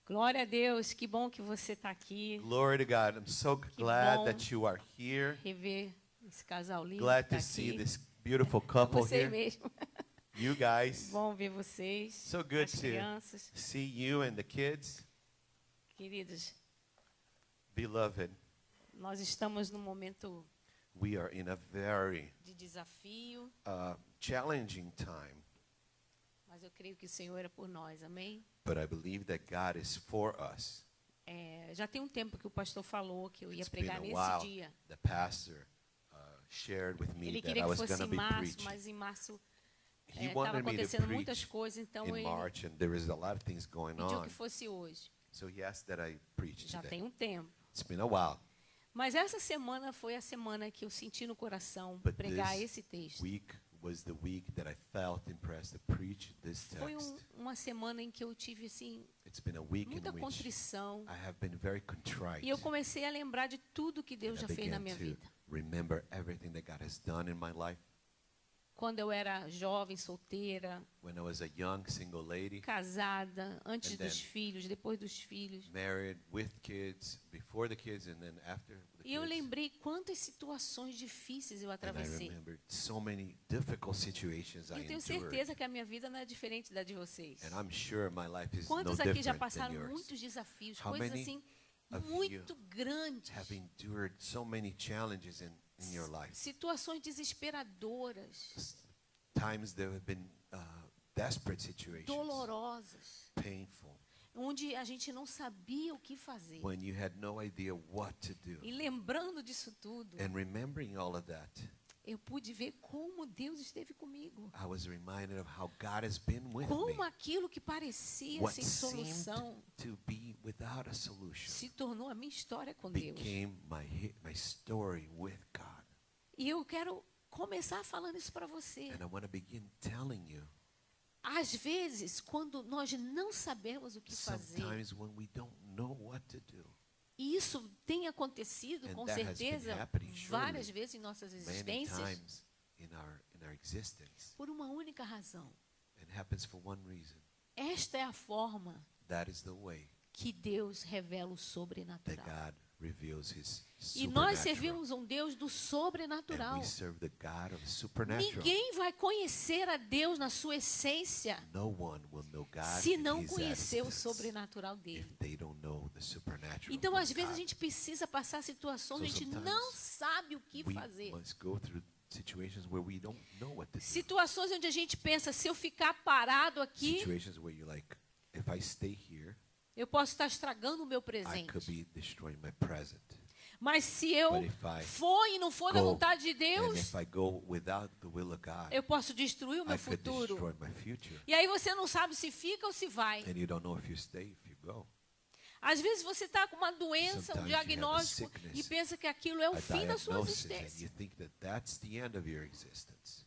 Glória a Deus, que bom que você está aqui. Glory to God. I'm so glad that you are here. Rever esse casal lindo Glad que to está see aqui. this beautiful couple Você here. mesmo. You guys. Bom ver vocês, So good as to crianças, see you and the kids. queridos. Beloved, Nós estamos num momento we are in a very de desafio, challenging time, mas eu creio que o Senhor é por nós, amém? but I believe that God is for us. Já tem um tempo que o pastor falou que eu ia It's been pregar a nesse while. dia. The pastor shared with me Ele that queria I que was fosse going to em be março, preaching. mas em março He estava wanted me to acontecendo muitas preach coisas, então in ele March, and there is a lot of things going pediu on. que fosse hoje. So he asked that I preach Já today. tem um tempo. It's been a while, Mas essa semana foi a semana que eu senti no coração but pregar this esse texto. week was the week that I felt impressed to preach this Foi text. uma semana em que eu tive assim It's been a week muita in which contrição I have been very contrite. e eu comecei a lembrar de tudo que Deus And já I fez na began minha to vida. remember everything that God has done in my life. Quando eu era jovem, solteira, When I was a young single lady, casada, antes And dos then- filhos, depois dos filhos. married, with kids, before the kids, and then after the E eu kids. lembrei quantas situações difíceis eu And I atravessei. remembered so many difficult situations I Eu tenho endured. certeza que a minha vida não é diferente da de vocês. And I'm sure my life is no Quantos aqui já different than passaram yours. muitos desafios, How coisas many assim of muito grandes, Have endured so many challenges in your life. situações desesperadoras, Times there have been desperate situations, dolorosas, painful, onde a gente não sabia o que fazer. when you had no idea what to do. E lembrando disso tudo, And remembering all of that, eu pude ver como Deus esteve comigo. I was reminded of how God has been with Como me. aquilo que parecia What sem seemed solução to be without a solution se tornou a minha história com Deus. became my story with God. E eu quero começar falando isso para você. And I want to begin telling you, Às vezes, quando nós não sabemos o que fazer, sometimes when we don't know what to do, e isso tem acontecido, And com that has been certeza, happening, surely, várias vezes em nossas many existências, times in our existence, por uma única razão. it happens for one reason. Esta é a forma That is the way que Deus revela o that sobrenatural. God reveals His E nós supernatural. servimos um Deus do And sobrenatural. we serve the God of the supernatural. Ninguém vai conhecer a Deus na sua essência No one will know God se in não His conhecer o essence sobrenatural if dele. they don't know the supernatural. Então, of às vezes, a God. gente precisa passar situações, So a gente sometimes não sabe o que We fazer. must go through situations where we don't know what to do. Situações onde a gente pensa, se eu ficar parado aqui, Situations where you're like, if I stay here, eu posso estar estragando o meu I presente. could be destroying my present. Mas se eu But if I for e não for da go, vontade de And Deus, if I go without the will of God, eu posso destruir o meu I could futuro. destroy my future. E aí você não sabe se fica ou se vai. And you don't know if you stay, if you go. Às vezes você está com uma doença, um Sometimes you have a diagnóstico, sickness, e pensa que aquilo é o A fim da sua diagnosis, and existência. you think that that's the end of your existence.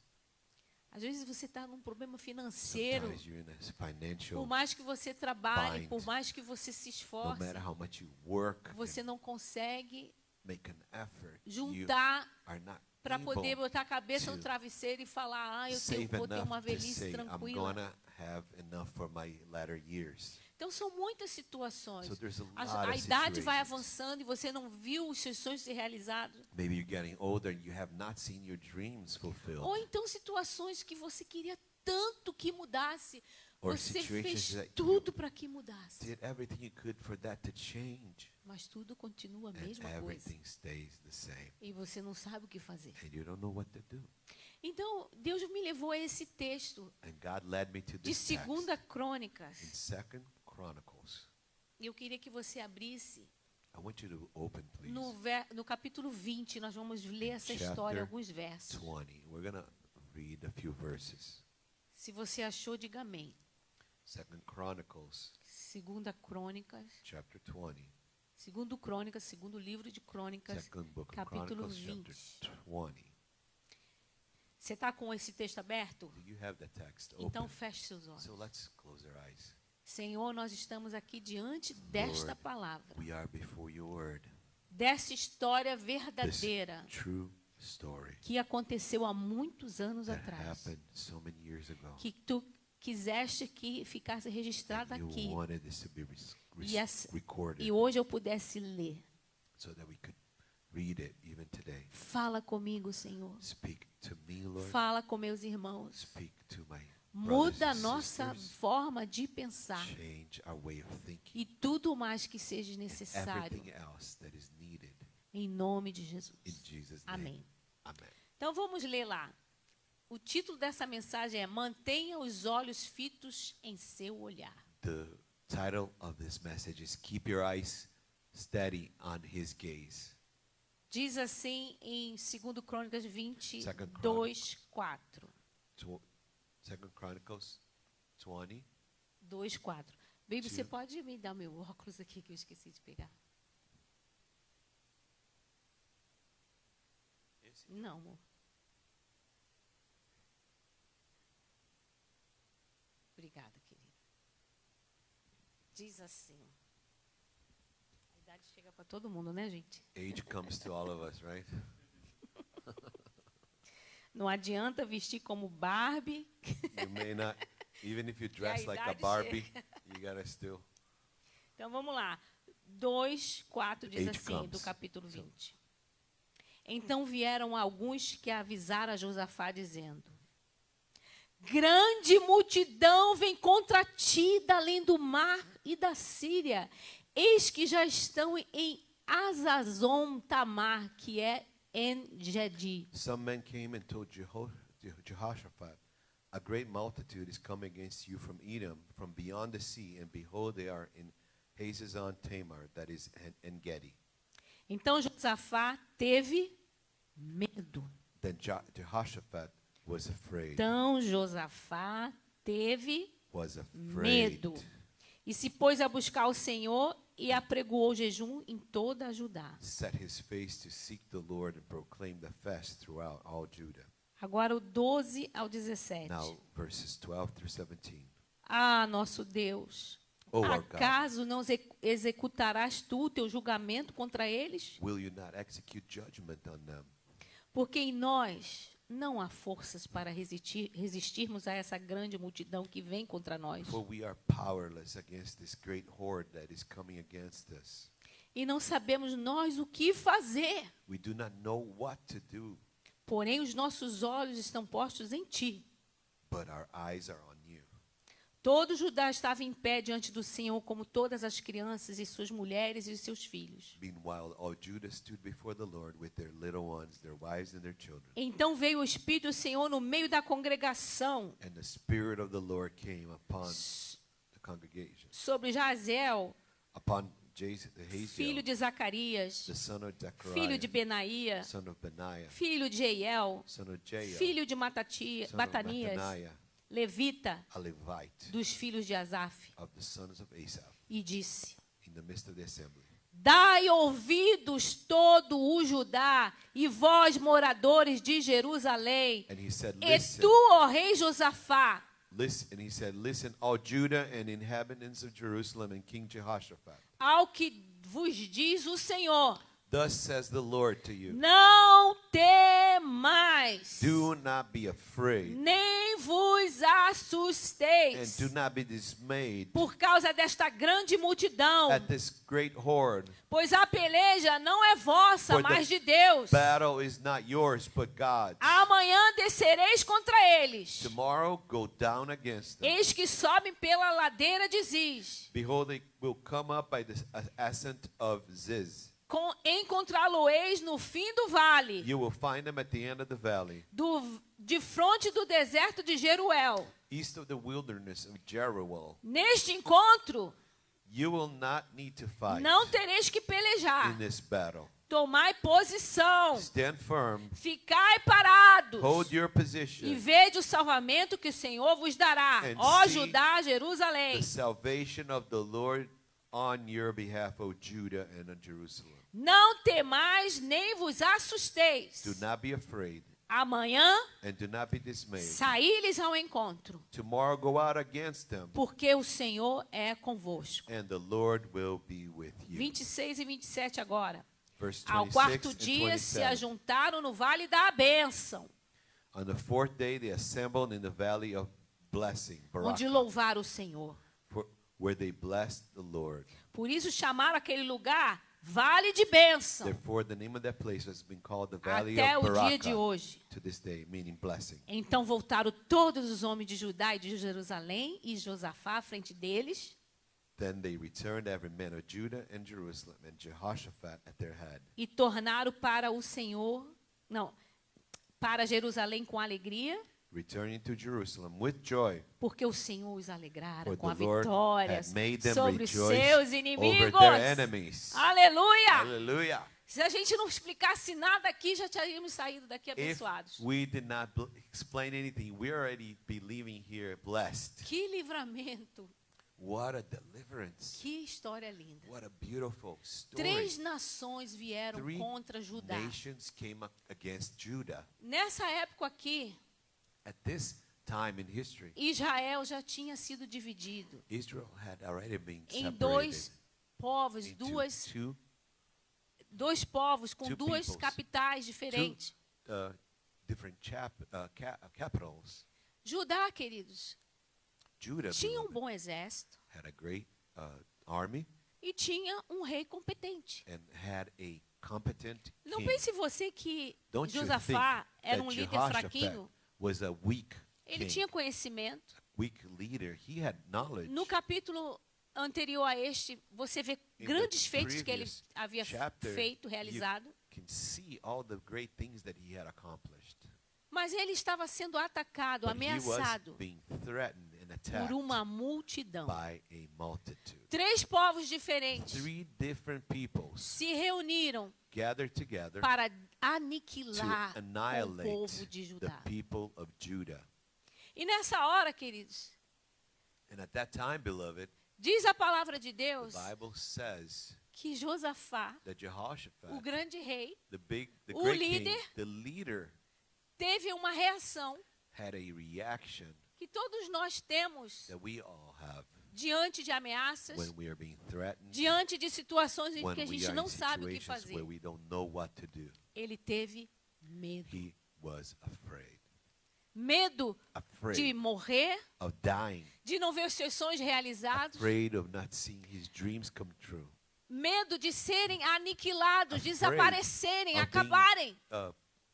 Às vezes você está num problema financeiro. Sometimes you're in a financial, Por mais que você trabalhe, bind. por mais que você se no esforce, matter how much you work você and não consegue make an effort, you juntar are not para poder able botar a cabeça no to travesseiro e falar, eu save vou ter uma enough to velhice say, I'm tranquila. gonna have enough for my latter years. Então são muitas situações. So there's a lot A of idade vai situations. avançando e você não viu os seus sonhos ser realizados. Maybe you're getting older and you have not seen your dreams fulfilled. Ou então situações que você queria tanto que mudasse. Or Você situations fez that you tudo para que mudasse. Did everything you could for that to change, Mas tudo continua a and mesma coisa. everything stays the same, E você não sabe o que fazer. and you don't know what to do. Então, Deus me levou a esse texto And God led me to de this text 2 in Crônicas. 2 Chronicles. E eu queria que você abrisse I want you to open, please, no capítulo 20. Nós vamos ler essa Chapter história, alguns versos. 20. We're gonna read a few verses. Se você achou, diga amém. 2 Chronicles, 2 Crônicas, chapter 20. 2 Crônicas, segundo livro de Crônicas, Second book of capítulo Chronicles, 20. chapter 20. Você está com esse texto aberto? Do you have the text Então open? feche seus olhos. So let's close our eyes. Senhor, nós estamos aqui diante desta Lord, palavra, We are before your word. dessa história This verdadeira true story que aconteceu há muitos anos that atrás. happened so many years ago. Que tu quiseste que ficasse registrado and you aqui. wanted this to be recorded E hoje eu pudesse ler. so that we could read it even today. Fala comigo, Senhor. Speak to me, Lord. Fala com meus irmãos. Speak to my brothers Muda a and nossa sisters. forma de pensar. Change our way of thinking. E tudo mais que seja necessário. Everything else that is needed Em nome de Jesus. in Jesus' name. Amém. Amen. Então vamos ler lá. O título dessa mensagem é Mantenha os olhos fitos em seu olhar. The title of this message is Keep Your Eyes Steady on His Gaze. Diz assim em 2 Crônicas 22, Second 4. Second Chronicles 20. 2, 4. Baby, Tio. você pode me dar meu óculos aqui que eu esqueci de pegar? Não, amor. Obrigada, querida. Diz assim. A idade chega para todo mundo, né, gente? Age comes to all of us, right? Não adianta vestir como Barbie. You may not, even if you dress like a idade Barbie, you gotta still. Então vamos lá. 2, 4 diz Age assim, comes. do capítulo 20. Então vieram alguns que avisaram a Josafá, dizendo: Grande multidão vem contra ti da além do mar e da Síria. Eis que já estão em Azazon Tamar, que é En-Gedi. Some men came and told Jehoshaphat, a great multitude is come against you from Edom, from beyond the sea, and behold, they are in Hazazon Tamar, that is En-Gedi. Então Josafá teve medo. Then Jehoshaphat was afraid. Então Josafá teve Was afraid. medo. E se pôs a buscar o Senhor e apregoou jejum em toda a Judá. Set his face to seek the Lord and proclaim the fast throughout all Judah. Agora o 12 ao 17. Now, verses 12 through 17. Ah, nosso Deus, Oh, our God, acaso não executarás tu o teu julgamento contra eles? will you not execute judgment on them? Porque em nós não há forças para resistirmos a essa grande multidão que vem contra nós. For we are powerless against this great horde that is coming against us. E não sabemos nós o que fazer. We do not know what to do, Porém, os nossos olhos estão postos em ti. but our eyes are on you. Todo Judá estava em pé diante do Senhor, como todas as crianças e suas mulheres e seus filhos. Meanwhile, all Judah stood before the Lord with their little ones, their wives and their children. Então veio o Espírito do Senhor no meio da congregação And the Spirit of the Lord came upon the congregation, sobre Jaziel, upon the filho Haziel, de Zacarias, the son of filho de Zechariah, Benaía, son of Benaiah, filho de Jeiel, son of Jael, filho de son of Matanias, Mattaniah, levita, a Levite dos filhos de Asaf, of the sons of Asaph, e disse: in the midst of the assembly. Dai ouvidos todo o Judá, e vós, moradores de Jerusalém, And he said, e listen, tu, ó rei Josafá, listen, and he said, listen, all Judah and inhabitants of Jerusalem and King Jehoshaphat. ao que vos diz o Senhor, Thus says the Lord to you, não temais, do not be afraid nem vos and assusteis, do not be dismayed por causa desta grande multidão, at this great horde. pois a peleja não é vossa, For the mas de Deus. Battle is not yours, but God's. Amanhã descereis contra eles. Tomorrow go down against them. Eis que sobem pela ladeira de Ziz. Behold, they will come up by the ascent of Ziz. Encontrá-lo-eis no fim do vale, You will find them at the end of the valley, de fronte do deserto de Jeruel. east of the wilderness of Jeruel. Neste encontro, You will not need to fight não tereis que pelejar. in this battle. Tomai posição, Stand firm, ficai parados, hold your e position, vede o salvamento que o Senhor vos dará, And ó see Judá, Jerusalém. the salvation of the Lord on your behalf, O Judah and on Jerusalem. Não temais nem vos assusteis. Do not be afraid Amanhã and do not be dismayed. saí-lhes ao encontro, Tomorrow go out against them, porque o Senhor é convosco. and the Lord will be with you. 26 e 27 agora. Verse Ao 26 quarto and dia se 27. ajuntaram no vale da bênção. On the fourth day they assembled in the valley of blessing, onde barakah, louvar o Senhor. where they blessed the Lord. Por isso chamaram aquele lugar Vale de Bênção, Therefore, the name of that place has been called the Valley até of o dia de Barakah hoje. to this day, meaning blessing. Então voltaram todos os homens de Judá e de Jerusalém e Josafá à frente deles. Then they returned, every man of Judah and Jerusalem, and Jehoshaphat at their head. E tornaram para o Senhor, para Jerusalém com alegria, Returning to Jerusalem with joy, porque o Senhor os alegrara for com a the Lord vitória had made them sobre os rejoice seus over inimigos. their enemies. Aleluia! Hallelujah. Se a gente não explicasse nada aqui, já teríamos saído daqui If abençoados. we did not explain anything, we already be leaving here blessed. Que livramento! What a deliverance. Que história linda! What a beautiful story. 3 nações vieram Three contra Judá. nations came up against Judah. Nessa época aqui, At this time in history, Israel já tinha sido dividido Israel had already been em separated 2 povos, into dois povos com two 2 peoples. capitais diferentes. different capitals. Judá, queridos, Judah tinha um beloved, bom exército had a great army e tinha um rei competente. and had a competent Não king. pense você que Don't you Josafá think era that líder Jehoshaphat fraquinho. was a weak Ele king, tinha conhecimento. weak leader? He had knowledge. No capítulo anterior a este, você vê In grandes the feitos que ele previous havia chapter, feito, you realizado. can see all the great things that he had accomplished. Mas ele estava sendo atacado, But he was ameaçado being threatened and attacked por uma multidão. by a multitude. 3 povos diferentes 3 different peoples se reuniram gathered together para to aniquilar o annihilate povo de the Judá. people of Judah. E nessa hora, queridos, And at that time, beloved, diz a palavra de the Deus Bible says que Josafá, that Jehoshaphat, o grande rei, the o great king, líder, the leader, teve uma reação had a reaction que todos nós temos that we all have diante de ameaças, when we are being threatened, diante de situações em when que a we gente are não in sabe o que situations fazer. where we don't know what to do. Ele teve medo. He was afraid. Medo de Afraid morrer, of dying. de não ver os seus sonhos realizados, Afraid of not seeing his dreams come true. medo de serem aniquilados, Afraid desaparecerem, of being, acabarem.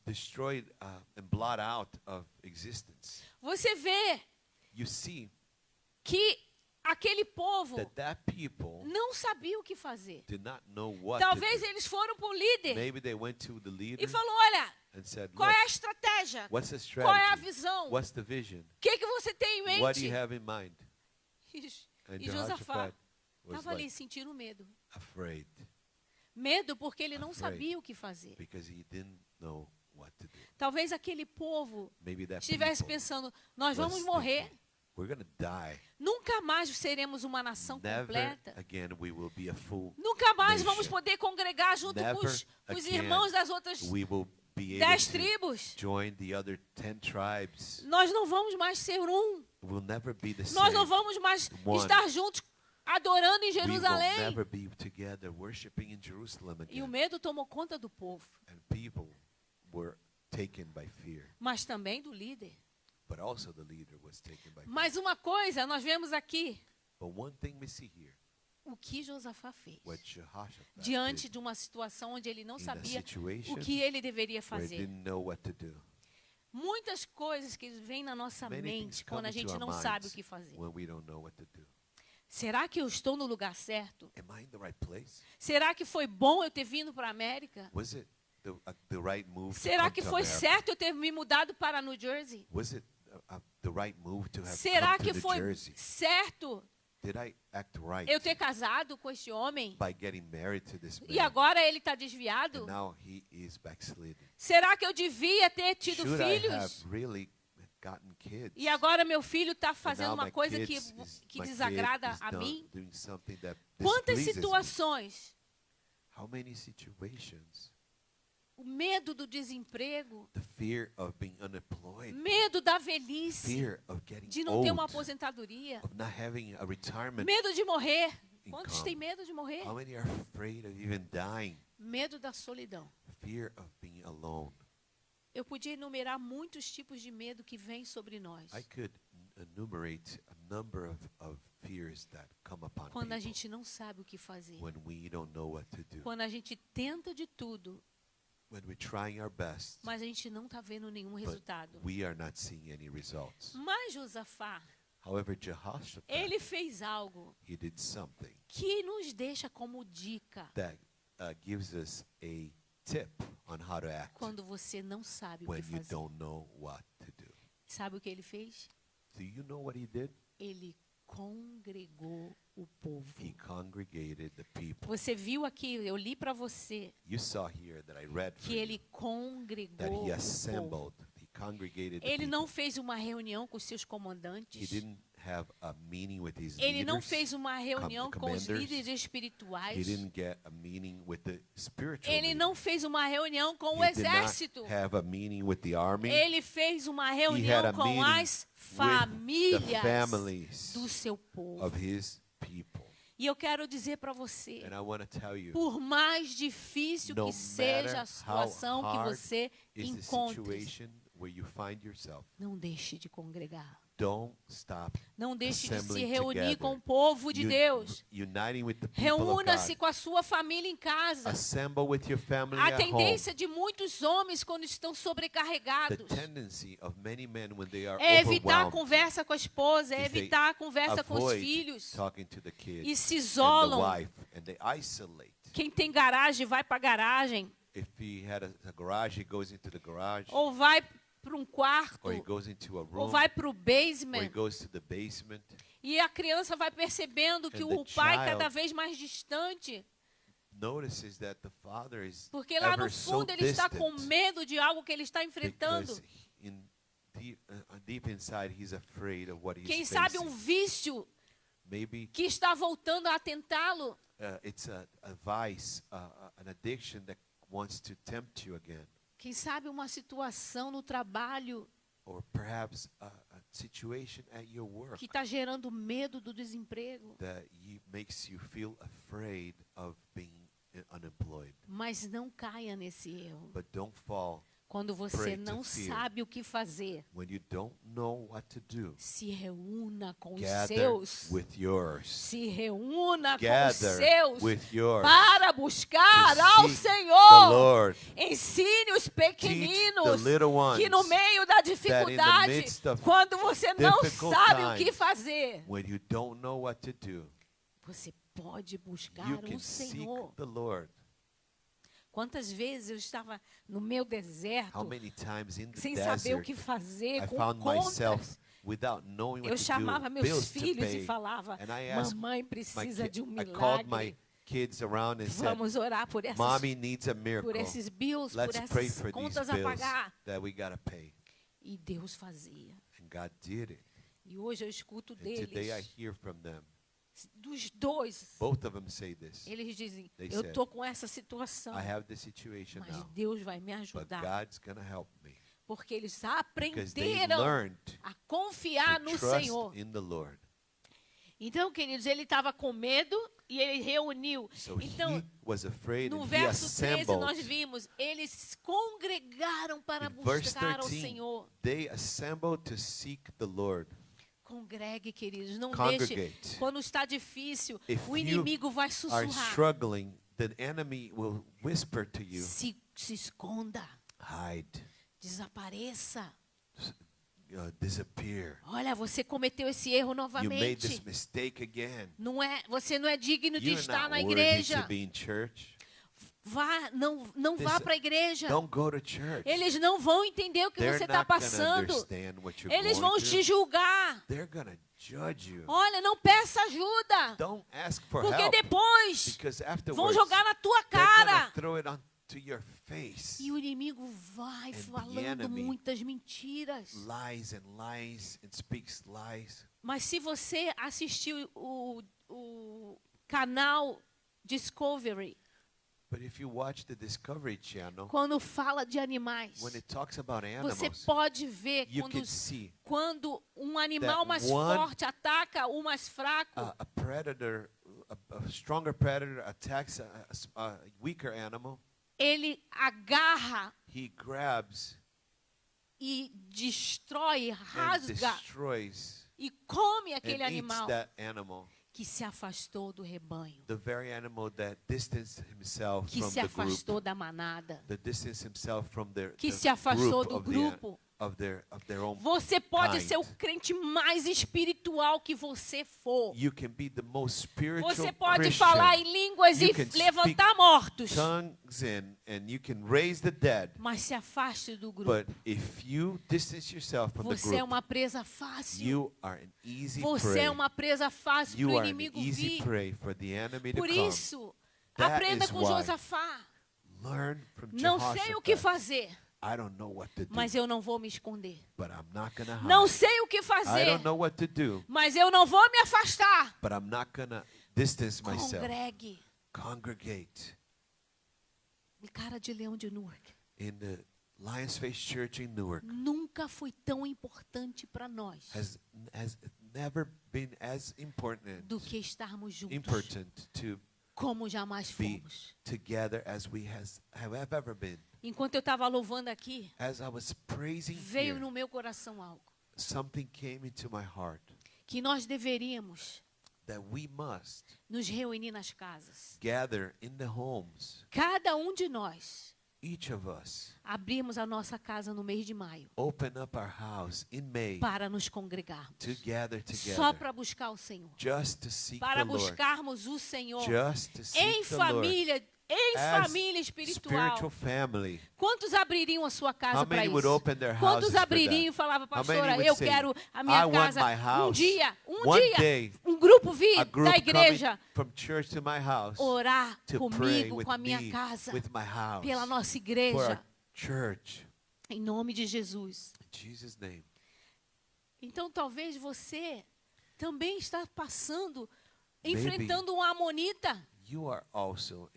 destroyed and blot out of existence. Você vê You see que aquele povo that people não sabia o que fazer. did not know what Talvez to do. eles foram para o líder Maybe they went to the leader e falou, olha, and said, qual "Look, é a estratégia? what's the Qual é a strategy? visão? O What's the vision? que você tem em What do mente? you have in mind?" And E Josafá Jehoshaphat was estava ali like sentindo medo. afraid Medo porque ele não Afraid. sabia o que fazer. because he didn't know what to do. Talvez aquele povo Maybe that estivesse people pensando, nós was vamos morrer. thinking, we're going to die. Nunca mais seremos uma nação Never completa. again we will be a full. Nunca mais nation. vamos poder congregar junto com Never os again irmãos das outras We will be 10 able to tribos. join the other 10 tribes. Nós não vamos mais ser um. We'll never be the Nós same. não vamos mais One. estar juntos adorando em We will Jerusalém. never be together worshiping in Jerusalem E o again. medo tomou conta do povo, And people were taken by fear. mas também do líder. But also the leader was taken by fear. Mas uma coisa nós vemos aqui, But one thing we see here, o que Josafá fez. what Jehoshaphat Diante did de uma situação onde ele não in a sabia situation o que ele deveria where he fazer. didn't know what to do. Muitas coisas que vêm na nossa Many things mente come quando a into gente our não sabe o minds que fazer. when we don't know what to do. Será que eu estou no lugar certo? Am I in the right place? Será que foi bom eu ter vindo para a América? Was it the right move to Será come que to foi America? certo eu ter me mudado para New Jersey? Was it the right move to have Será come que to New foi Jersey? certo Did I act right eu ter casado com este homem? by getting married to this E man? agora ele está desviado? And now he is backslidden. Será que eu devia ter tido Should I have filhos? really gotten kids? E agora meu filho está And fazendo now uma my coisa kids que is- my kid desagrada is a mim? doing something that Quantas displeases me. situações? How many situations? O medo do desemprego, The fear of being unemployed, medo da velhice, fear of getting de não ter uma old, aposentadoria, of not having a retirement. medo de morrer. Quantos income. têm medo de morrer? How many are afraid of even dying? Medo da solidão. Fear of being alone. Eu podia enumerar muitos tipos de medo que vêm sobre nós. I could enumerate a number of fears that come upon Quando a people gente não sabe o que fazer. when we don't know what to do. Quando a gente tenta de tudo, When we're trying our best, mas a gente não está vendo nenhum but resultado. we are not seeing any results. Mas Josafá, However, Jehoshaphat, ele fez algo he did something que nos deixa como dica that gives us a tip on how to act quando você não sabe o when que you fazer. don't know what to do. Sabe o que ele fez? Do you know what he did? Ele congregou o povo. He congregated the people. Você viu aqui, eu li para você, You saw here that I read for que ele you that congregou he o povo. assembled, he congregated the Ele people. não fez uma reunião com os seus He comandantes. didn't have a meeting with his Ele não leaders. fez uma reunião com os commanders. líderes He espirituais. didn't get a meeting with the spiritual Ele leaders. não fez uma reunião com o He did not exército. have a meeting with the army. Ele fez uma He had reunião a com meeting as with the famílias families do seu povo. of his people. E eu quero dizer para você, And I want to tell you, por mais difícil no que seja matter a situação how que hard você is the encontre, situation where you find yourself, não deixe de congregar. don't stop Não deixe de se assembling reunir together. com o povo de Deus. Uniting with the people of Reúna-se God. com a sua família em casa. Assemble with your family A at home. tendência de muitos homens quando estão The sobrecarregados tendency of many men when they are é evitar a overwhelmed conversa com a esposa, é is they evitar a conversa com os avoid filhos talking to the kids e se and the isolam. wife, and they isolate. Quem tem garagem vai para a garagem If he had a garage, he goes into the garage, ou vai para um quarto or he goes into a ou room, vai para o or he basement. goes to the basement. E a criança vai percebendo que And the o pai child cada vez mais distante, Notices that the father is porque lá no ever so fundo ele está com distant medo de algo que ele está enfrentando. because deep inside he's afraid of what he's Quem sabe um facing. vício Maybe que está voltando a tentá-lo. it's a vice, an addiction that wants to tempt you again, Quem sabe uma situação no trabalho or perhaps a situation at your work que está gerando medo do desemprego. that makes you feel afraid of being unemployed. Mas não caia nesse erro. But don't fall Quando você prey to não fear. sabe o que fazer, when you don't know what to do. se reúna com os Gather seus. with yours. Se reúna com os Gather seus with yours para buscar to ao seek Senhor. the Lord. Ensine os Teach pequeninos the little ones que no meio da dificuldade, midst of quando você não difficult sabe o que times, fazer, when you don't know what to do, você pode buscar you o can seek Senhor. the Lord. Quantas vezes eu estava no meu deserto, How many times in the sem saber o desert que fazer, I com found contas. myself without knowing what Eu to chamava do, meus bills to filhos pay, e falava, and I asked mamãe my precisa de um I called my milagre. kids around and said, Vamos orar por essas, "Mommy needs a miracle. por esses bills, Let's por pray essas for these contas a bills pagar. that we gotta pay." E Deus fazia. And God did it. E hoje eu escuto And today I deles, hear from them. dos dois. Both of them say this. Eles dizem, They eu said, estou com essa situação, I have this situation mas now, Deus vai me but ajudar. God's gonna help me Porque eles because they aprenderam learned a confiar to no trust Senhor. in the Lord. Então, queridos, ele estava com medo e ele reuniu. So Então, he was afraid no and he verso 13 nós assembled. vimos, eles congregaram para In verse buscar ao 13, Senhor. they assembled to seek the Lord. Congregue, queridos, não Congregate. deixe. Quando está difícil, If o you inimigo vai Are sussurrar. struggling, the enemy will whisper to you, Se esconda, hide, desapareça. disappear. Olha, você cometeu esse erro You made novamente. this mistake again. Você não é digno de You're estar not na worthy igreja. to be in church. Não vá Listen, para a igreja. Don't go to church. Eles não vão entender o que They're você está not gonna passando. understand what you're Eles going vão te through. julgar. They're gonna judge you. Olha, não peça ajuda. Don't ask for Porque help depois because vão afterwards jogar na tua they're gonna cara. throw it onto your face. E o inimigo vai the falando enemy muitas mentiras. Lies and lies and speaks lies. Mas se você assistiu o canal Discovery, But if you watch the Discovery Channel, quando fala de animais, when it talks about você animals, pode ver you can see quando um animal that mais one- forte ataca o mais fraco. a predator, a stronger predator attacks a weaker animal. Ele agarra He grabs e destrói, and rasga destroys e come and aquele eats animal that animal. que se afastou do rebanho, The very animal that distanced himself que from se the group. afastou da manada, That distanced himself from que the se afastou group do of, grupo. of their own Você pode kind. ser o crente mais espiritual que você for. You can be the most spiritual Você pode Christian. falar em línguas You e can levantar speak mortos. tongues and you can raise the dead. Mas se afaste do grupo. But if you distance yourself from the Você é group, uma presa fácil. you are an easy Você prey. é uma presa fácil para You o are an inimigo easy vir. prey for the enemy to Por come. isso, That aprenda is com why. Josafá. Learn from Não sei o que Jehoshaphat. fazer, I don't know what to do, mas eu não vou me esconder. but I'm not gonna hide. Não sei o que I fazer, don't know what to do, mas eu não vou me afastar. but I'm not gonna distance myself. Congregue. Congregate Cara de Leão de Newark. in the Lions Face Church in Newark. Nunca foi tão importante para nós Has never been as important do que estarmos juntos, to como jamais be fomos. together as we have ever been. Enquanto eu estava louvando aqui, As I was praising veio here, no meu coração algo. something came into my heart Que nós deveríamos that we must nos reunir nas casas. gather in the homes, Cada um de nós each of us, abrimos a nossa casa no mês de maio open up our house in May para nos congregarmos. to gather Só together, para buscar o Senhor. just to seek Para the Lord, buscarmos o Senhor just to seek em the Lord família, em as família espiritual. spiritual family. Quantos abririam a sua casa How para many would isso? open their houses Quantos for abririam e that? falavam, How many pastora, would eu say, quero a "I minha want casa my house, um one dia, day, um grupo vir a group da igreja coming from church to my house orar to pray comigo, with com a minha me, casa, with my house, pela nossa for igreja, our church. em nome de Jesus. In Jesus' name. Então, talvez você também está passando, Maybe. enfrentando um amonita. You are also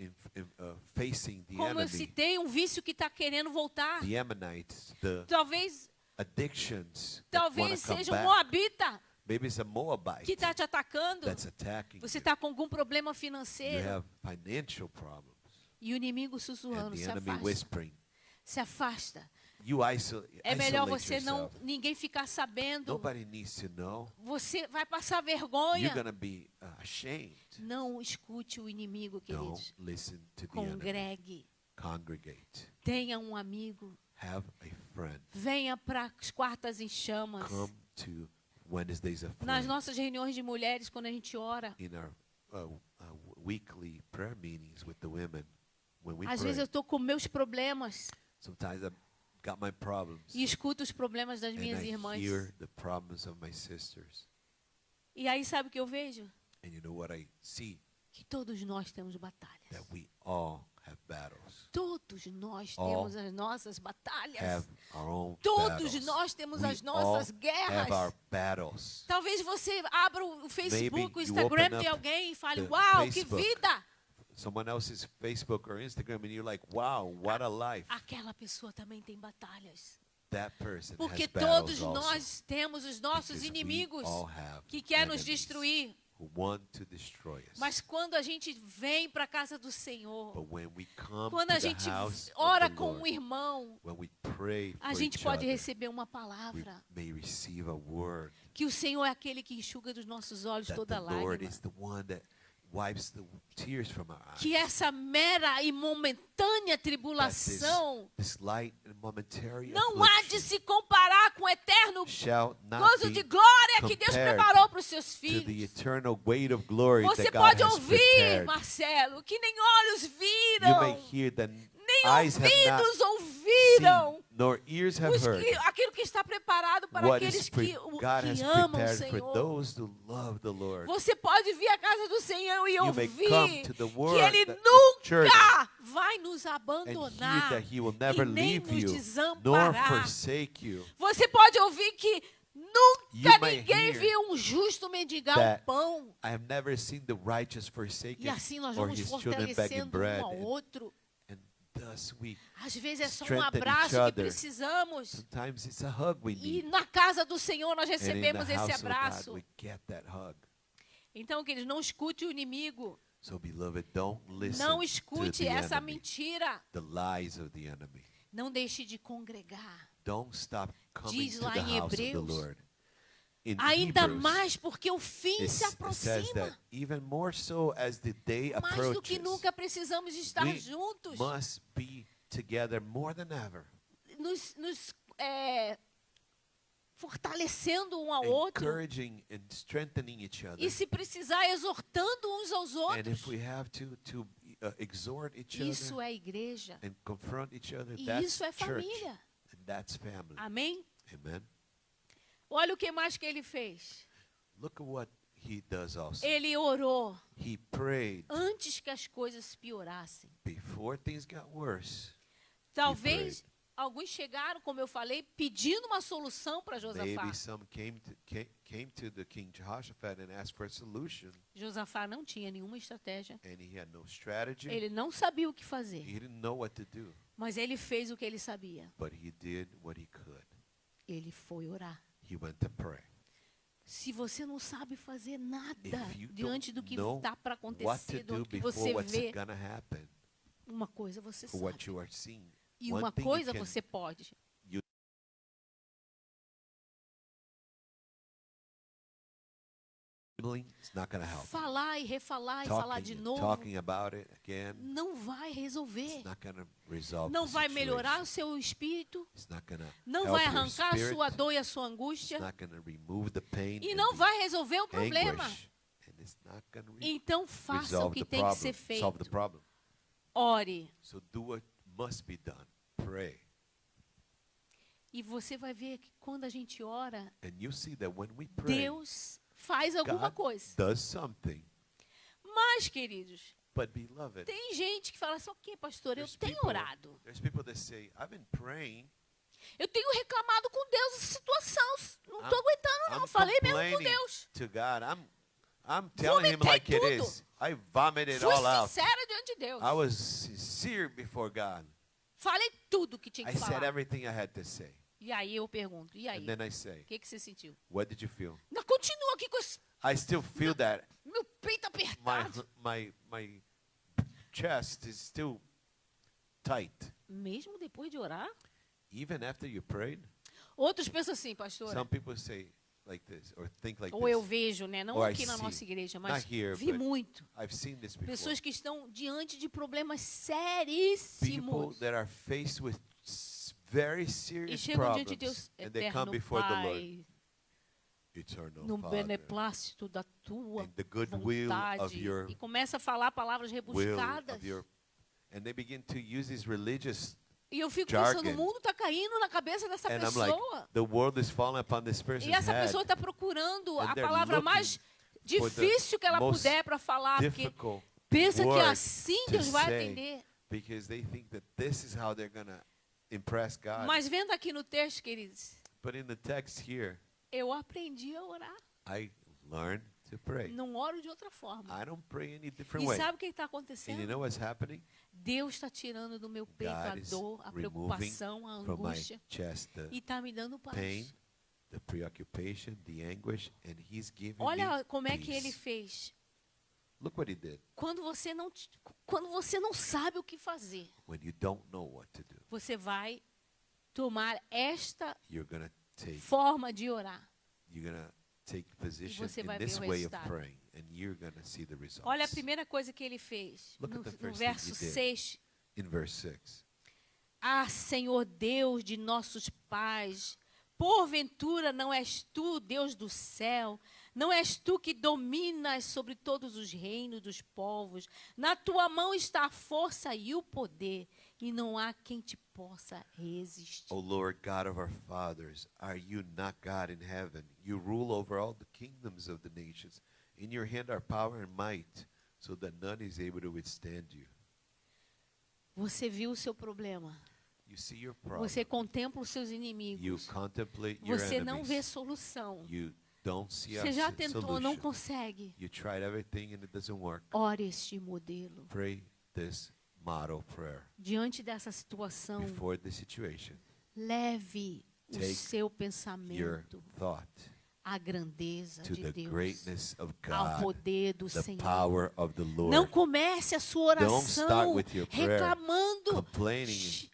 facing the Como eu enemy, citei, um vício que está querendo voltar. the Ammonites, the Talvez addictions that wanna Talvez come seja um back. moabita Maybe it's a Moabite que está te atacando. that's attacking Você you. está com algum problema You financeiro. have financial problems. E o inimigo And sussurrando, the se enemy afasta. whispering. Se afasta. You isolate É melhor yourself. você não, ninguém ficar sabendo. Nobody needs to know. Você vai passar vergonha. You're going to be ashamed. Não escute o inimigo, Don't queridos. listen to the enemy. Congregue. Congregate. Tenha um amigo. Have a friend. Venha para as quartas em chamas. Come to Wednesdays of Nas prayer. nossas reuniões de mulheres, quando a gente ora. In our weekly prayer meetings with the women, when we Às pray, vezes eu estou com meus problemas sometimes I've got my problems. e escuto os problemas das And minhas I irmãs. hear the problems of my sisters. E aí sabe o que eu vejo? And you know what I see? Que todos nós temos batalhas. That we all have battles. Todos nós All temos as nossas batalhas. Have our own Todos battles. nós temos We as nossas all guerras. have our battles. Talvez você abra o Facebook, Maybe o you Instagram open de up alguém e fale, the uau, que Facebook. vida! Someone else's Facebook or Instagram and you're like, wow, what a life. Aquela pessoa também tem batalhas. That person Porque has battles todos also. nós temos os nossos Because inimigos we all have que querem nos enemies destruir. who want to destroy us. Mas quando a gente vem para a casa do Senhor, But when we come quando to a the gente house ora of the com um Lord, irmão, when we pray a for gente each pode other, receber uma we palavra. may receive a word Que o Senhor é aquele que enxuga dos nossos olhos that toda the Lord lágrima. is the one that wipes the tears from our eyes. Que essa mera e momentânea That tribulação this light and momentary não há de affliction se comparar com o eterno shall not gozo be de glória que Deus compared preparou para os seus to the filhos. eternal weight of glory Você that God pode has ouvir, prepared. Marcelo, que nem olhos You may viram, hear that nem eyes have not ouvidos ouviram. seen, nor ears have heard Aquilo que está preparado para what aqueles is pre- que God has amam o prepared for Senhor. those who love the Lord. Você pode vir à casa do Senhor e You may ouvir come to the que word, Ele the nunca church, vai nos and hear abandonar that He will never e nem leave nos you, nor desamparar. forsake you. Você pode ouvir que You nunca may ninguém hear viu um justo mendigar um that pão. I have never seen the righteous E forsaken assim nós or vamos his children begging fortalecendo bread. um ao outro. And thus we, Às vezes é só um strengthen each abraço que other. precisamos. sometimes it's a hug we E need. na casa do Senhor nós And in the recebemos esse house of God, abraço. we get that hug. Então, queridos, não escute o inimigo. So, beloved, don't listen Não to escute the essa enemy, mentira. the lies of the enemy. Não deixe de congregar. Don't stop coming Diz to lá the em house of the Hebreus Lord. in Ainda Hebrews, mais porque o fim se it says aproxima. that even more so as the day Mais do que approaches, nunca precisamos estar we juntos, must be together more than ever, nos fortalecendo um ao outro. encouraging and strengthening each other. E se precisar, exortando uns aos And if outros. we have to exhort each Isso other é igreja. and confront each other, E that's isso é church. família. And that's family. Amém? Amen. Olha o que mais que ele fez. Look at what he does also. Ele orou He prayed antes que as coisas piorassem. before things got worse. Talvez alguns chegaram, como eu falei, pedindo uma solução para Josafá. Maybe some came to the king Jehoshaphat and asked for a solution, Josafá não tinha nenhuma estratégia. and he had no strategy. Ele não sabia o que fazer. He didn't know what to do, Mas ele fez o que ele sabia. but he did what he could. Ele foi orar. He went to pray. Se você não sabe fazer nada If you diante do don't que know está para what to acontecer, do do que before você what's vê, gonna happen, uma coisa você for what sabe. you are seeing, E one uma thing you coisa can você pode. it's not gonna help. Falar e refalar e falar de novo Talking about it again, não vai resolver. it's not gonna resolve Não the vai melhorar situation. o seu espírito. It's not gonna Não help vai your arrancar a spirit. sua dor e a sua It's angústia. not gonna remove the pain E and não the vai resolver o problema. anguish. And it's not gonna Então faça o resolve que the tem que ser problem, solve the feito. problem. Ore. So do what must be done. Pray. E você vai ver que quando a gente ora, And you see that when we pray, Deus faz alguma God coisa. does something. Mas, queridos, But beloved, tem gente que fala assim, ok, pastor, eu there's tenho people, orado. there's people that say, I've been praying. Eu tenho reclamado com Deus essa situação. Não I'm- estou aguentando, não. I'm Falei mesmo com complaining Deus. to God. I'm telling him Vomitei like it tudo. is. I vomited Fui all out. sincera diante de Deus. I was sincere before God. Falei tudo que tinha I que said falar. everything I had to say. E aí eu pergunto, e aí? And then I say, O que você sentiu? what did you feel? Ainda continuo aqui com esse I still feel that meu peito my apertado. my chest is still tight. Mesmo depois de orar? Even after you prayed, Outros pensam assim, pastor. some people say like this or think like Ou eu this. vejo, né? Não Or I aqui na see. nossa igreja, Not mas here, vi but muito. I've seen this before. Pessoas que estão diante de problemas People seríssimos. that are faced with very E serious chegam diante de Deus, problems, and they come eterno before the Lord, Pai, eternal no Father, beneplácito da tua and the good will of vontade. your E começa a falar palavras will rebuscadas. of your, and they begin to use these religious, E eu fico jargon. pensando, o mundo está caindo na cabeça dessa and I'm like, pessoa. the world is falling upon this E person's essa head. pessoa está procurando And a they're palavra looking mais for the difícil que ela most puder para falar, porque Difficult pensa que word assim to Deus vai say, atender. because they think that this is how they're gonna impress God. Mas vendo aqui no texto, queridos, But in the text here, eu aprendi a orar. I learned to pray. Não oro de outra forma. I don't pray any different E way. sabe o que está And you acontecendo? know what's happening? Deus está tirando do meu peito a God is dor, a removing preocupação, a from my angústia chest the e está me dando pain, paz. the preoccupation, the anguish, and He's giving Olha me como é que ele peace. fez. Look what He did. Quando você não sabe o que fazer, When you don't know what to do, você vai tomar esta you're gonna forma de orar. take position você in vai ver this o way of resultado. praying, and you're gonna see the results. Olha a primeira coisa que ele fez. Look at No, the no first thing verso he did. 6. In verse 6, Ah, Senhor Deus de nossos pais, porventura não és tu, Deus do céu, não és tu que dominas sobre todos os reinos dos povos. Na tua mão está a força e o poder, e não há quem te possa resistir. O Lord God of our fathers, are you not God in heaven? You rule over all the kingdoms of the nations. In your hand are power and might, so that none is able to withstand you. Você viu o seu problema. You see your problem. Você contempla os seus You inimigos. contemplate your Você não vê enemies. solução. You don't see a Você já tentou, não solution. consegue. You tried everything and it doesn't work. Ore este modelo. Pray this model prayer Diante dessa situação, before the situation. leve o Take seu Your pensamento thought à grandeza to de the Deus, greatness of ao God, poder do the Senhor. power of the Lord. Não comece a sua Don't start oração with your prayer reclamando, complaining,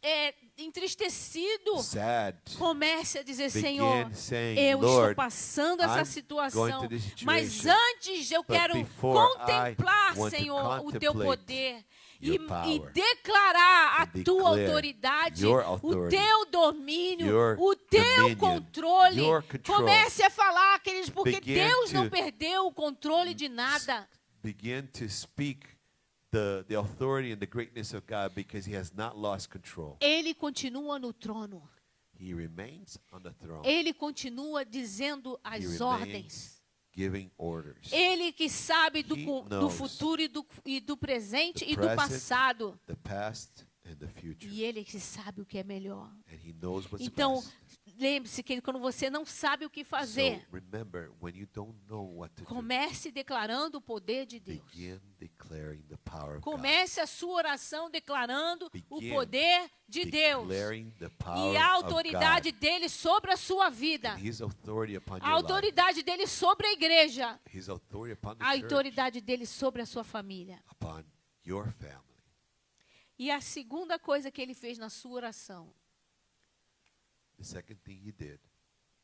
entristecido, sad, comece a dizer, begin Senhor, saying, eu Lord, estou passando essa I'm going situação, through this mas situation, antes eu but quero before contemplar, I want to Senhor, o teu contemplate poder your e power declarar a and tua declare autoridade, your o authority, teu domínio, your o teu dominion, controle. your control. Comece a falar, queridos, porque Begin Deus não to perdeu o controle de nada. begin to speak the authority and the greatness of God because he has not lost control. Ele continua no trono. He remains on the throne, Ele continua dizendo He as remains ordens. giving orders. Ele que sabe He do knows futuro e do presente the e do present, passado. the past and the future. E ele que sabe o que é melhor. And he knows what's Então, best. lembre-se que quando você não sabe o que fazer, So remember, when you don't know what to do, comece declarando o poder de Deus. begin declaring the power of God. Comece a sua oração declarando o Begin poder de Deus Declaring the e power a of autoridade God dele sobre a sua vida, and his authority upon a your life, autoridade dele sobre a igreja, his authority upon the a church, autoridade dele sobre a sua família. upon your family. E a segunda coisa que ele fez na sua oração, The second thing he did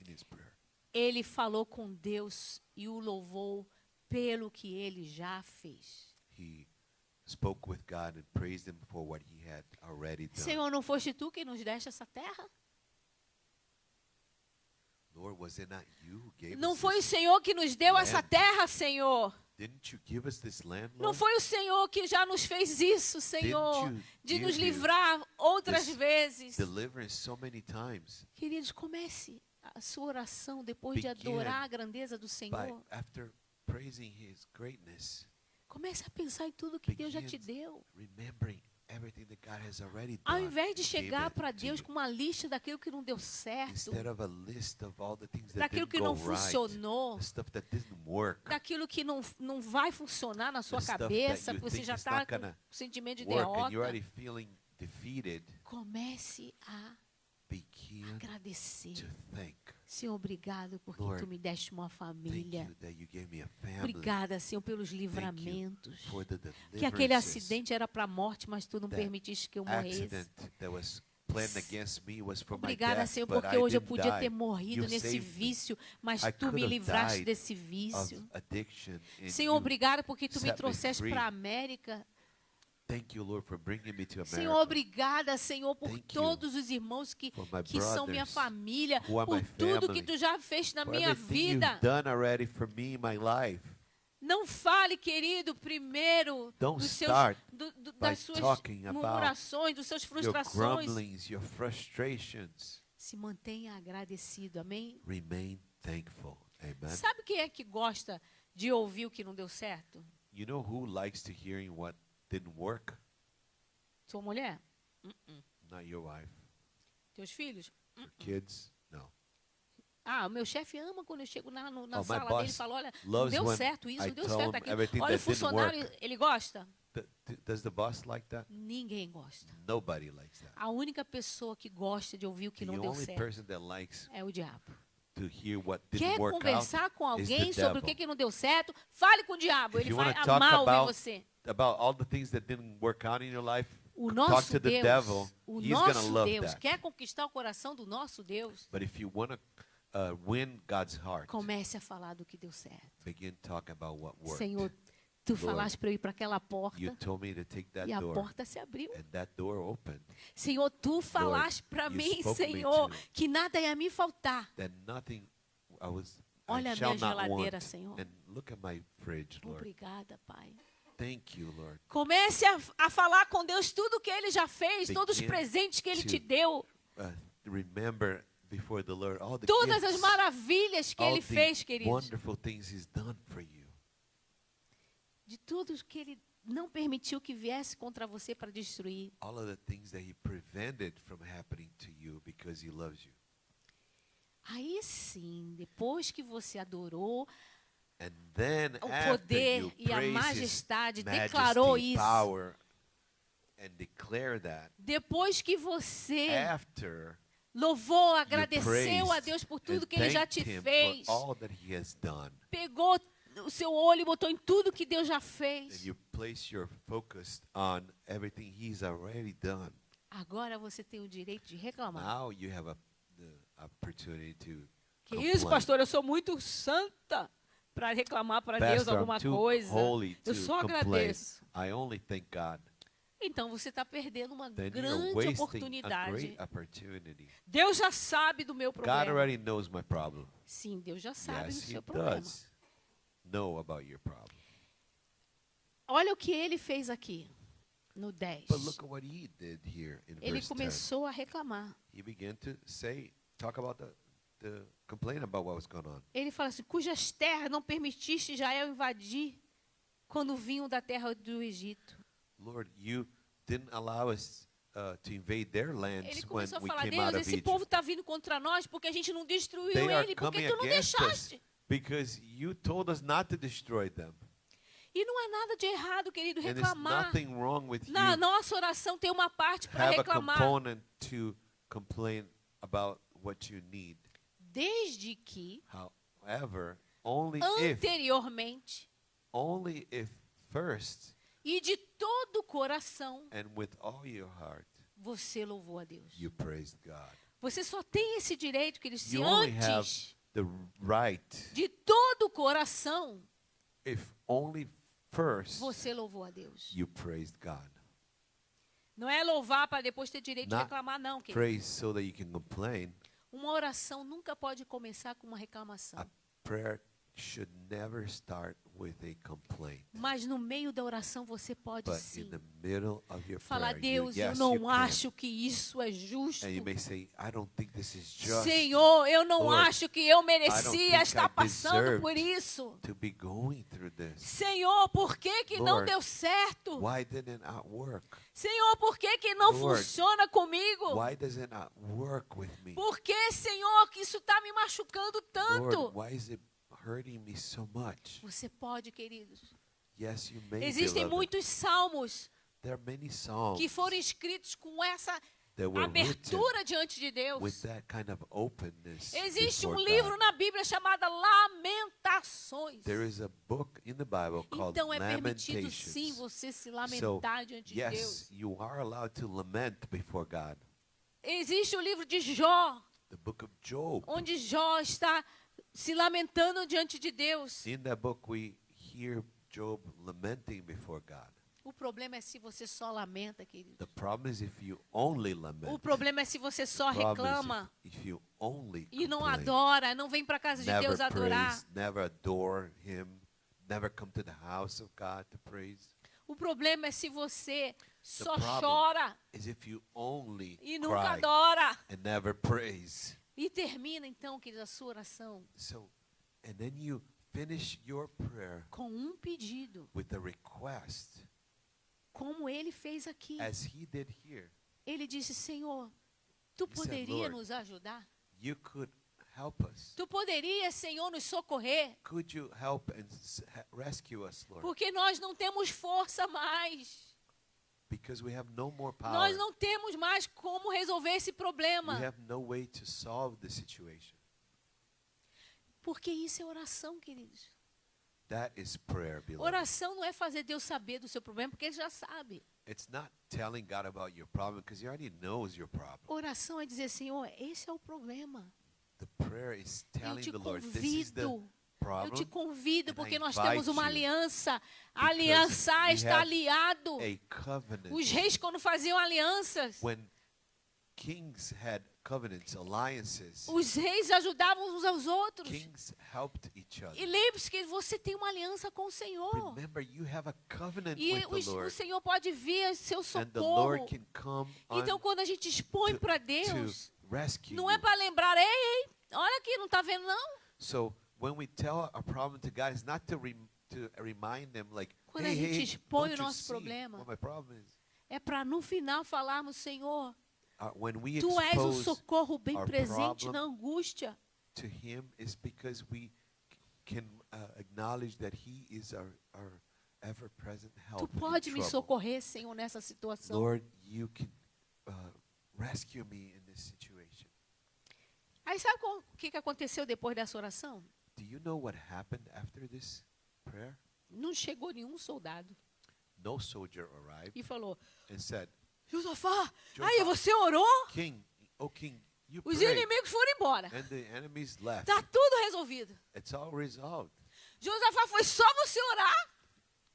in his prayer, ele falou com Deus e o louvou pelo que ele já fez. he spoke with God and praised him for what he had already done. Senhor, não foste tu que nos deste essa terra? Lord, was it not you who gave Não us foi o this? Senhor que nos deu essa land. terra, Senhor? Didn't you give us this land, Não Lord? foi o Senhor que já nos fez isso, Senhor, you de give nos you livrar outras this vezes. Deliverance so many times. Queridos, comece a sua oração depois de Begin adorar a grandeza do By Senhor. after praising his greatness, Comece a pensar em tudo que Deus já te deu. remembering everything that God has already done. Ao invés de and gave chegar it para to Deus you. com uma lista daquilo que não deu certo, Instead of a list of all the things that daquilo didn't que go não right, funcionou, the stuff that didn't work, daquilo que não vai funcionar na sua The stuff cabeça, that you porque você think já is está not com gonna sentimento de work, and you're already derrota. feeling defeated, Comece a begin agradecer. to thank. Senhor, obrigado porque Lord, tu me deste uma Thank família. you that you gave me a family. Obrigada, Senhor, pelos Thank you livramentos. for the Que aquele deliverances. acidente era para a morte, mas tu não That permitiste que eu morresse. Accident that was planned against me was for my Obrigada, death, Senhor, but porque I hoje eu didn't podia die. ter morrido You nesse saved me. vício, mas I tu me could have livraste died desse of vício. addiction, and Senhor, you obrigado porque tu me set me trouxeste free. para a América. Thank you, Lord, for bringing me to America. Senhor, obrigada, Senhor, por Thank you todos os irmãos que for my são minha brothers família, who are por my tudo family, que tu já fez na for minha everything vida. you've done already for me in my life. Não fale, querido, primeiro Don't dos seus, start das by suas talking about murmurações, dos seus Your frustrações. grumblings, your frustrations. Se mantenha agradecido, amém? Remain thankful. Amen. Sabe quem é que gosta de ouvir o que não deu certo? You know who likes to hearing what didn't work? Sua mulher? Not your wife. Teus filhos? Your kids? No. Ah, o meu chefe ama quando eu chego na Oh, my sala boss dele e falo, olha, não loves deu when certo isso, I não deu tell certo him aquilo. everything Olha, o that didn't funcionário, work. ele gosta? Does the boss like that? Ninguém gosta. Nobody likes that. A única pessoa que gosta de ouvir o que The não deu only certo person that likes é o diabo. to hear what Quer didn't work conversar com out is alguém the sobre o devil. que não deu certo? Fale com o diabo, If ele you vai want to talk amar ouvir about, você. about all the things that didn't work out in your life, O talk nosso to the Deus, devil. o He's gonna nosso love Deus, that. quer conquistar o coração do nosso Deus, But if you want to win God's heart, comece a falar do que deu certo. begin talking about what worked. Senhor, tu Lord, falaste para eu ir para aquela You porta told me to take that e a door, porta se abriu. and that door opened. Senhor, tu falaste para you mim, spoke me Senhor, to- que nada ia me faltar. That nothing Olha I a shall minha not geladeira, want. Senhor. And look at my fridge, Lord. Obrigada, Pai. Thank you, Lord. Comece a falar com Deus tudo o que Ele já fez, todos os Begin presentes que Ele to te deu, Remember before the Lord all the todas as gifts, maravilhas que all Ele the fez, queridos. wonderful things He's done for you. De tudo que Ele não permitiu que viesse contra você para destruir. All of the things that He prevented from happening to you because He loves you. Aí sim, depois que você adorou And then o after poder you e a praise His majestade, majesty, declarou isso. power, and declare that, Depois que você after louvou, you agradeceu praised a Deus por tudo and que Ele já thanked te Him fez, for all that He has done, pegou o seu olho e botou em tudo que Deus já and fez. you place your focus on everything He's already done, Agora você tem o direito de reclamar. Now you have the opportunity to Que isso, complain. pastor? Eu sou muito santa para reclamar para Deus Pastor, I'm alguma too coisa. holy Eu to só complain. agradeço. I only thank God. Então você está perdendo uma Then you're grande wasting a oportunidade. great opportunity. Deus já sabe do meu God problema. already knows my problem. Sim, Deus já sabe do Yes, He seu problema. does know about your problem. Olha o que ele fez aqui, no 10. But look at what He did here in Ele verse 10. começou a reclamar. He began to talk about complain about what was going on. Ele fala assim, cujas terras não permitiste Israel invadir quando vinham da terra do Egito. Lord, you didn't allow us to invade their Ele lands when começou a we falar, came Deus, out of esse Egypt. povo está vindo contra nós porque a gente não destruiu They are ele. Por que coming tu não against us deixaste? because you told us not to destroy them. E não há nada de errado, querido, And there's reclamar. nothing wrong with Na you nossa oração tem uma parte para have a reclamar. component to complain about what you need. Desde que, However, only if first e de todo o coração, and with all your heart você louvou a Deus. you praised God. Você só tem esse direito, querido, se You only have antes the right de todo o coração if only first você louvou a Deus. you praised God. Não é louvar para depois ter direito de Not reclamar, não, querido. Praise so that you can complain. Uma oração nunca pode começar com uma reclamação. A prayer should never start with a complaint. Mas no meio da oração você pode But sim in the middle of your falar, prayer, Deus, yes, eu you não can. acho que isso é justo. And you may say, I don't think this is just Senhor, eu não Lord, acho que eu I don't merecia think estar I passando deserved por isso. to be going through this. Senhor, por que que não Lord, deu certo? Why didn't it work? Senhor, por que que não Lord, funciona comigo? Why does it not work with me? Por que, Senhor, que isso está me machucando tanto? Lord, why is it hurting me so much? Você pode, queridos. Yes, you may, Existem beloved. muitos salmos There are many songs que foram escritos com essa that were abertura diante de written with Deus. that kind of openness Existe before livro God. na Bíblia chamado Lamentações. There is a book in the Bible called Então é permitido sim Lamentations. você se So, lamentar diante de yes, Deus. you are allowed to lament before God. Existe o livro de Jó, The book of Job. onde Jó está se lamentando diante de Deus. In that book, we hear Job lamenting before God. O problema é se você só lamenta, querido. The problem is if you only O lament. problema é se você só The problem is reclama if you only e não complain, adora, não vem para a casa de never Deus adorar. praise, never adore Him, never come to the house of God to praise. O problema é se você só problem chora Is if you only e nunca cry adora. and never praise. E termina então, querido, a sua oração So, and then you finish your prayer com um pedido, with a request, como ele fez aqui. as He did here. Ele disse, Senhor, tu He said, poderia Lord, nos ajudar? You could help us. Tu poderia, Senhor, nos socorrer? Could you help and rescue us, Lord? Porque nós não temos força mais. Because we have no more power. Nós não temos mais como resolver esse We problema. have no way to solve the situation. Porque isso é oração, queridos. That is prayer, beloved. Oração não é fazer Deus saber do seu problema, porque Ele já sabe. It's not telling God about your problem because He already knows your problem. Oração é dizer, Senhor, esse é o problema. The prayer is Eu telling te the Lord, this is the convido. Eu te problem. convido, and porque I nós invite temos uma you aliança. because Aliançar we está have aliado. A covenant. Os reis, quando faziam alianças, When kings had covenants, alliances, os reis ajudavam uns aos outros. kings helped each E other. lembre-se que você tem uma aliança com o Senhor. Remember, you have a covenant E with the o Lord. Senhor pode vir ao seu And the socorro. Lord can come on Então, quando a gente expõe para Deus, to rescue não é you. para lembrar, ei, olha aqui, não está vendo não? So when we tell our problem to God, it's not to remind them like, Quando a hey, gente hey, expõe don't o you nosso see problema, what my problem is? é para no final falarmos, Senhor, When we Tu és o expose socorro bem our presente problem na angústia. to Him is because we can acknowledge that He is our ever-present Tu help in pode me trouble. socorrer, Senhor, nessa situação. Lord, you can rescue me in this situation. Aí sabe o que aconteceu depois dessa oração? Do you know what happened after this prayer? Não chegou nenhum soldado No soldier arrived e falou, and said, Josafá, Josafá. aí você orou, King, oh king, you os prayed, inimigos foram embora. and the enemies left. Tá tudo resolvido. It's all resolved. Josafá, foi só você orar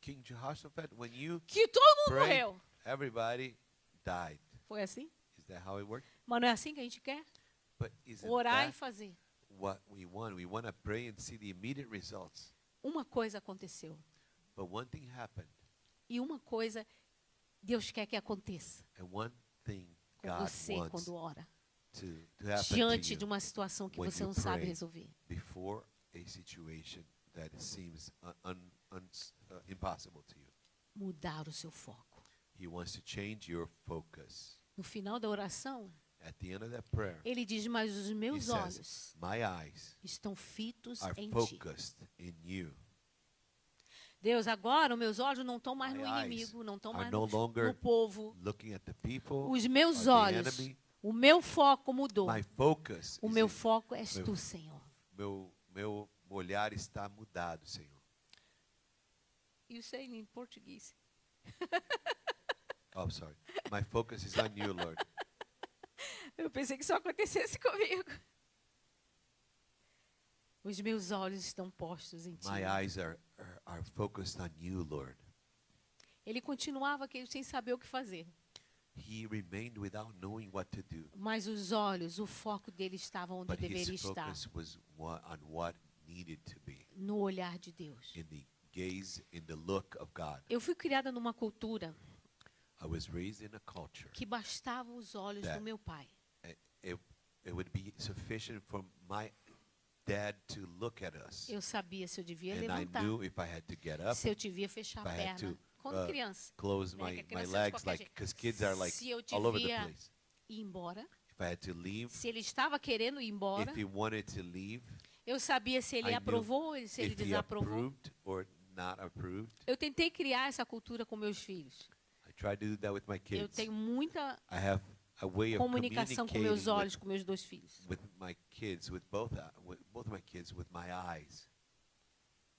King Jehoshaphat, when you que todo mundo prayed, morreu. everybody died. Foi assim? Is that how it worked? Mas não é assim que a gente quer? But isn't Orar e that fazer. what we want? We want to pray and see the immediate results. Uma coisa aconteceu. But one thing happened, E uma coisa Deus quer que aconteça and one thing com God você wants to quando ora. happen to Diante de you uma situação que when você you não sabe pray resolver. before a situation that seems impossible to you. Mudar o seu foco. He wants to change your focus. No final da oração, At the end of that prayer, ele diz, mas os he meus says, olhos my eyes estão fitos are em ti. focused in you. Deus, agora os meus olhos não estão mais My no eyes inimigo, não estão are mais no no longer povo. Looking at the people, Os meus or the olhos, enemy, o meu foco mudou. my focus O is meu in- foco és meu- tu, Senhor. meu olhar está mudado, Senhor. You say in português. Oh, sorry. My focus is on you, Lord. Eu pensei que isso acontecesse comigo. Os meus olhos estão postos em ti. My eyes are focused on you, Lord. Ele continuava aquele sem saber o que fazer. He remained without knowing what to do, Mas os olhos, o foco dele estava onde but deveria his estar. focus was on what needed to be, No olhar de Deus. in the gaze, in the look of God. Eu fui criada numa cultura I was raised in a culture que bastava os olhos do That- meu pai. it would be sufficient for my dad to look at us, Eu sabia se eu devia and I levantar, knew if I had to get up, se eu devia fechar if a I had perna. to Quando criança, close né, que a my criança de legs, qualquer like, jeito. because kids are like Se eu all over the devia place. ir embora, If I had to leave, se ele estava querendo ir embora, if he wanted to leave, eu sabia se ele I knew aprovou ou se ele if he desaprovou. approved or not approved. Eu tentei criar essa cultura com meus filhos. I tried to do that with my Eu kids. tenho muita I have a way of comunicação com communicating meus olhos, com meus dois filhos. with my kids, with both my kids, with my eyes.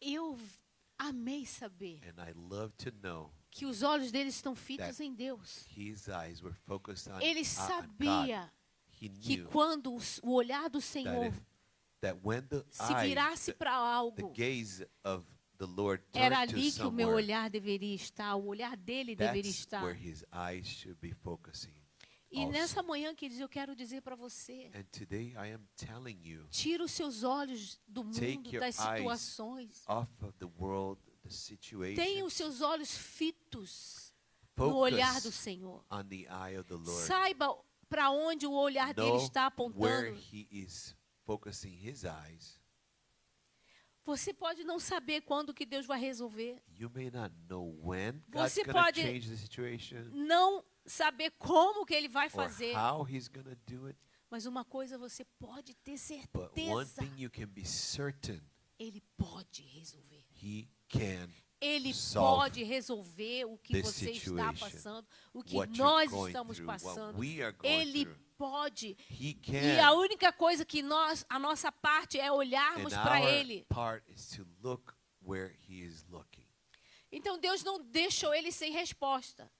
Eu amei saber And I love to know que os olhos deles estão fitos That em Deus. his eyes were focused on, Ele on God. sabia He que knew quando o olhar do that, Senhor that when the se virasse para the algo, gaze of the Lord era turned to ali que o meu somewhere, olhar deveria estar, o olhar dele deveria that's estar. where his eyes should be focusing. E also. nessa manhã, queridos, eu quero dizer para você, And today I am telling you, tira os seus olhos do Take mundo, your das eyes situações. off of the world, the situation, Tenha os seus olhos fitos no olhar do Senhor. on the eye of the Lord. Saiba para onde o olhar dele Know está where apontando. he is focusing his eyes. Você pode não saber quando que Deus vai resolver. You may not know when God's Você going to pode change the situation não saber como que ele vai or fazer. how he's going to do it, Mas uma coisa você pode ter but one certeza. thing you can be certain, Ele pode resolver. he can Ele solve pode resolver o que this você está situation, passando, o que what nós you're going estamos through, what passando. we are going Ele through. pode. He E a can. única coisa que a nossa parte é olharmos And para our ele. part is to look where he is looking. Então Deus não deixou ele sem resposta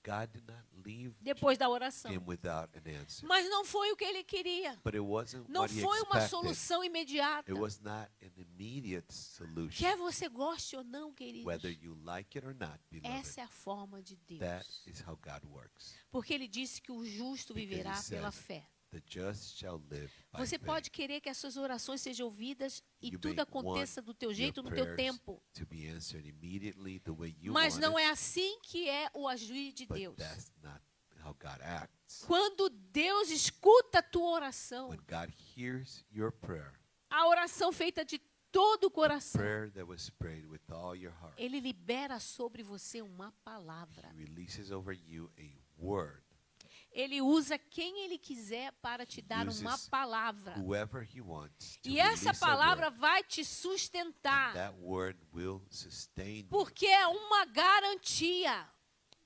God did not leave depois da oração. him without an answer. Mas não foi o que ele queria. But it wasn't Não what he foi uma expected. solução imediata. It was not an immediate solution. Quer você goste ou não, queridos, Whether you like it or not, beloved, essa é a forma de that Deus. is how God works. Porque ele disse que o justo Because viverá he pela says, fé. The just shall live by Você faith. pode querer que as suas orações sejam ouvidas e You tudo may aconteça do teu your jeito, no teu prayers tempo. to be answered immediately the way you Mas want não it, é assim que é o agir de but Deus. that's not how God acts. Quando Deus escuta a tua oração, When God hears your prayer, a oração feita de todo o coração, prayer that was prayed with all your heart, Ele libera sobre você uma palavra. He releases over you a word. Ele usa quem Ele quiser para te dar uma Uses palavra. Whoever He wants to E essa release a palavra word, vai te and sustentar. that word will sustain you Porque é uma garantia.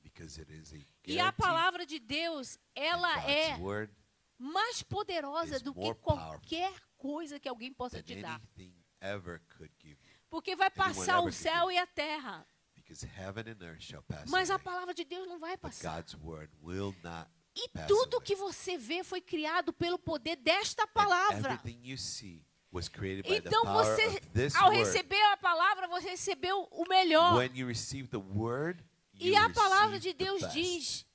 because it is a E a guarantee. palavra de Deus, ela God's é word mais poderosa is do que more qualquer coisa que alguém possa than te dar. anything ever could give you. Porque vai anyone passar ever o could céu give. e a terra. Because heaven and earth shall pass Mas a away, palavra de Deus não vai but passar. God's word will not E pass tudo away. que você vê foi criado pelo poder desta And palavra. everything you see was created by the Então power você, of this ao word. receber a palavra, você recebeu o melhor. When you receive the word, you E a palavra de receive the Deus best. diz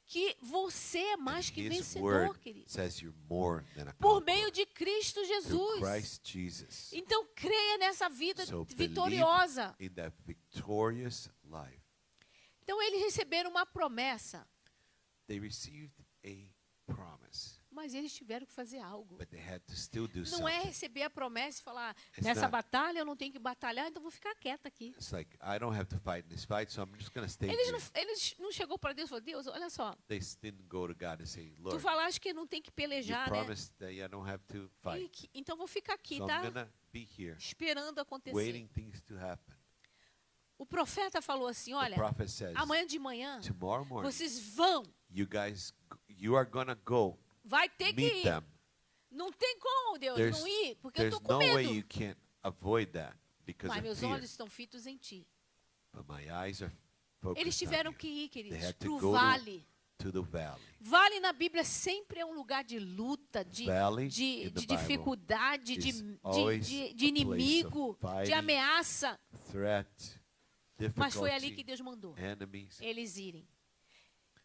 que você é mais And que His vencedor, word querido. says you're more than a Por conqueror meio de Cristo through Jesus. Christ Jesus. Então creia nessa vida So believe vitoriosa. in that victorious life. Então eles receberam uma promessa, They received a promise, mas eles tiveram que fazer algo. but they had to still do Não something. é receber a promessa e falar, It's nessa not- batalha eu não tenho que batalhar, então vou ficar quieta aqui. It's like, I don't have to fight in this fight, so I'm just going to stay Eles here. não chegou para Deus e falou, Deus, olha só, They didn't go to God and say, tu Lord, falaste que não tem que you pelejar, né? promised that I don't have to fight. Então vou ficar aqui, So tá? I'm going to be here, Esperando acontecer. waiting things to happen. O profeta falou assim, The olha, prophet says, amanhã de manhã, tomorrow morning, vocês vão, you are going to go vai ter que meet ir. them. Não tem como, Deus, There's- não ir, porque eu There's estou com no way medo. you can't avoid that because Mas of meus fear. olhos estão fitos em ti. But my eyes are focused Eles tiveram on you. que ir, queridos, had to para o go to- vale. To the valley. Vale na Bíblia sempre é um lugar de luta, de Valley in the Bible dificuldade, is always de a place inimigo, of fighting, de ameaça. Threat, Mas foi ali que difficulty, Deus mandou enemies. eles irem.